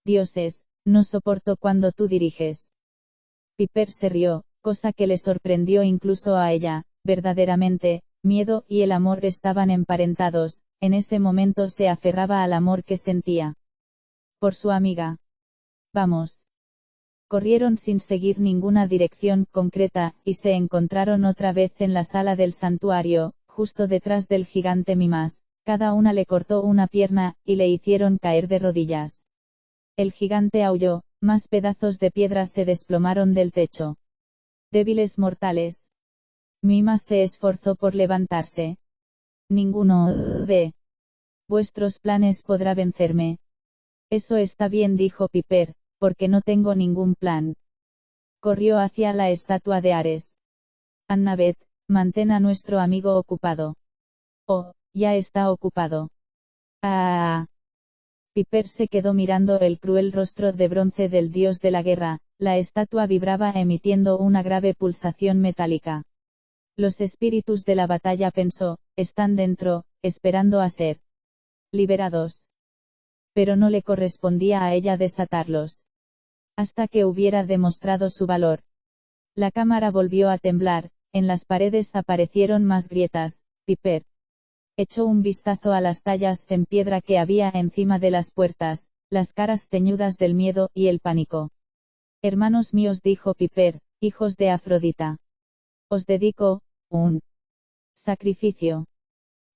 Dioses, no soporto cuando tú diriges. Piper se rió, cosa que le sorprendió incluso a ella, verdaderamente, miedo y el amor estaban emparentados, en ese momento se aferraba al amor que sentía por su amiga. Vamos. Corrieron sin seguir ninguna dirección concreta, y se encontraron otra vez en la sala del santuario, justo detrás del gigante Mimas. Cada una le cortó una pierna, y le hicieron caer de rodillas. El gigante aulló, más pedazos de piedra se desplomaron del techo. Débiles mortales. Mimas se esforzó por levantarse. Ninguno de vuestros planes podrá vencerme. Eso está bien, dijo Piper, porque no tengo ningún plan. Corrió hacia la estatua de Ares. Annabeth, mantén a nuestro amigo ocupado. Oh, ya está ocupado. Ah. Piper se quedó mirando el cruel rostro de bronce del dios de la guerra, la estatua vibraba emitiendo una grave pulsación metálica. Los espíritus de la batalla, pensó, están dentro, esperando a ser liberados. Pero no le correspondía a ella desatarlos. Hasta que hubiera demostrado su valor. La cámara volvió a temblar, en las paredes aparecieron más grietas. Piper echó un vistazo a las tallas en piedra que había encima de las puertas, las caras ceñudas del miedo y el pánico. Hermanos míos, dijo Piper, hijos de Afrodita. Os dedico un sacrificio.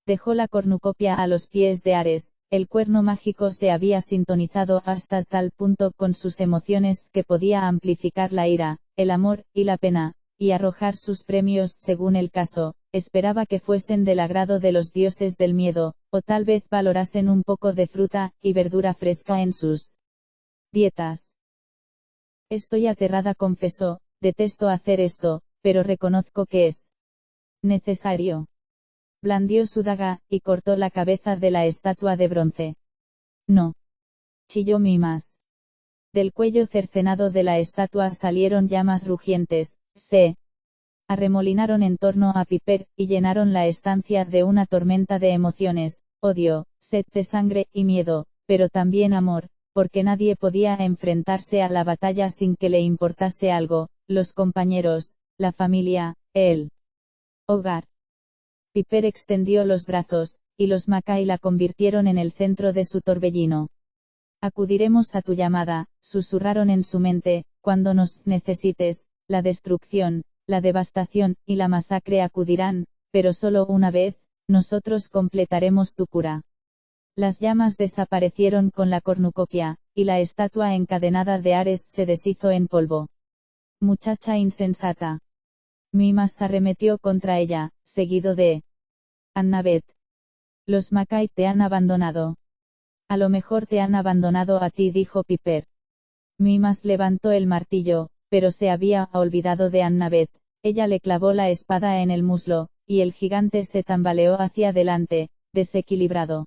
Dejó la cornucopia a los pies de Ares. El cuerno mágico se había sintonizado hasta tal punto con sus emociones que podía amplificar la ira, el amor y la pena, y arrojar sus premios según el caso. Esperaba que fuesen del agrado de los dioses del miedo, o tal vez valorasen un poco de fruta y verdura fresca en sus dietas. Estoy aterrada, confesó, detesto hacer esto, pero reconozco que es necesario. Blandió su daga, y cortó la cabeza de la estatua de bronce. No. Chilló Mimas. Del cuello cercenado de la estatua salieron llamas rugientes, se arremolinaron en torno a Piper, y llenaron la estancia de una tormenta de emociones, odio, sed de sangre y miedo, pero también amor, porque nadie podía enfrentarse a la batalla sin que le importase algo, los compañeros, la familia, el hogar. Piper extendió los brazos, y los Mackay la convirtieron en el centro de su torbellino. Acudiremos a tu llamada, susurraron en su mente, cuando nos necesites, la destrucción, la devastación y la masacre acudirán, pero solo una vez, nosotros completaremos tu cura. Las llamas desaparecieron con la cornucopia, y la estatua encadenada de Ares se deshizo en polvo. Muchacha insensata. Mimas arremetió contra ella, seguido de Annabeth. Los Mackay te han abandonado. A lo mejor te han abandonado a ti, dijo Piper. Mimas levantó el martillo, pero se había olvidado de Annabeth. Ella le clavó la espada en el muslo, y el gigante se tambaleó hacia adelante, desequilibrado.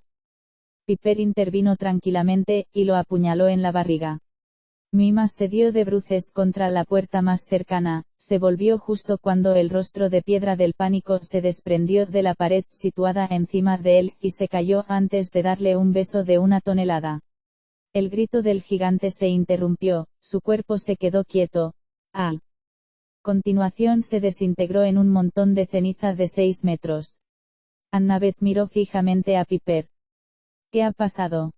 Piper intervino tranquilamente, y lo apuñaló en la barriga. Mimas se dio de bruces contra la puerta más cercana, se volvió justo cuando el rostro de piedra del pánico se desprendió de la pared situada encima de él, y se cayó antes de darle un beso de 1 tonelada. El grito del gigante se interrumpió, su cuerpo se quedó quieto. A continuación se desintegró en un montón de ceniza de 6 metros. Annabeth miró fijamente a Piper. ¿Qué ha pasado?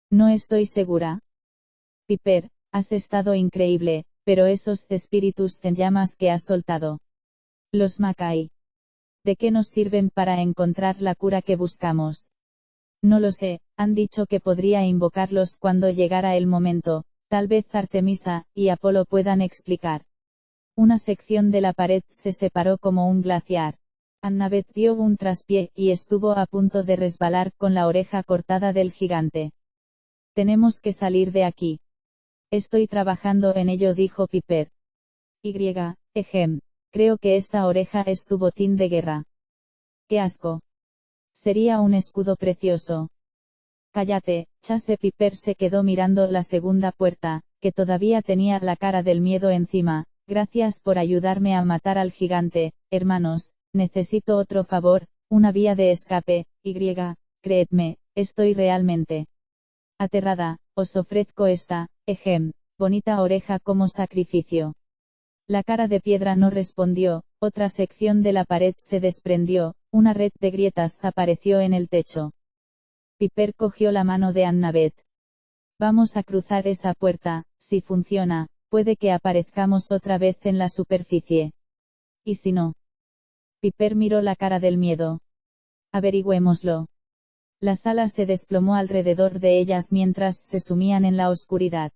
No estoy segura. Piper, has estado increíble, pero esos espíritus en llamas que has soltado. Los Mackay. ¿De qué nos sirven para encontrar la cura que buscamos? No lo sé, han dicho que podría invocarlos cuando llegara el momento, tal vez Artemisa y Apolo puedan explicar. Una sección de la pared se separó como un glaciar. Annabeth dio un traspié y estuvo a punto de resbalar con la oreja cortada del gigante. Tenemos que salir de aquí. Estoy trabajando en ello, dijo Piper. Creo que esta oreja es tu botín de guerra. ¡Qué asco! Sería un escudo precioso. Cállate, Chase. Piper se quedó mirando la segunda puerta, que todavía tenía la cara del miedo encima. Gracias por ayudarme a matar al gigante, hermanos. Necesito otro favor, una vía de escape. Creedme, estoy realmente aterrada. Os ofrezco esta, bonita oreja como sacrificio. La cara de piedra no respondió, otra sección de la pared se desprendió, una red de grietas apareció en el techo. Piper cogió la mano de Annabeth. Vamos a cruzar esa puerta, si funciona, puede que aparezcamos otra vez en la superficie. ¿Y si no? Piper miró la cara del miedo. Averigüémoslo. La sala se desplomó alrededor de ellas mientras se sumían en la oscuridad.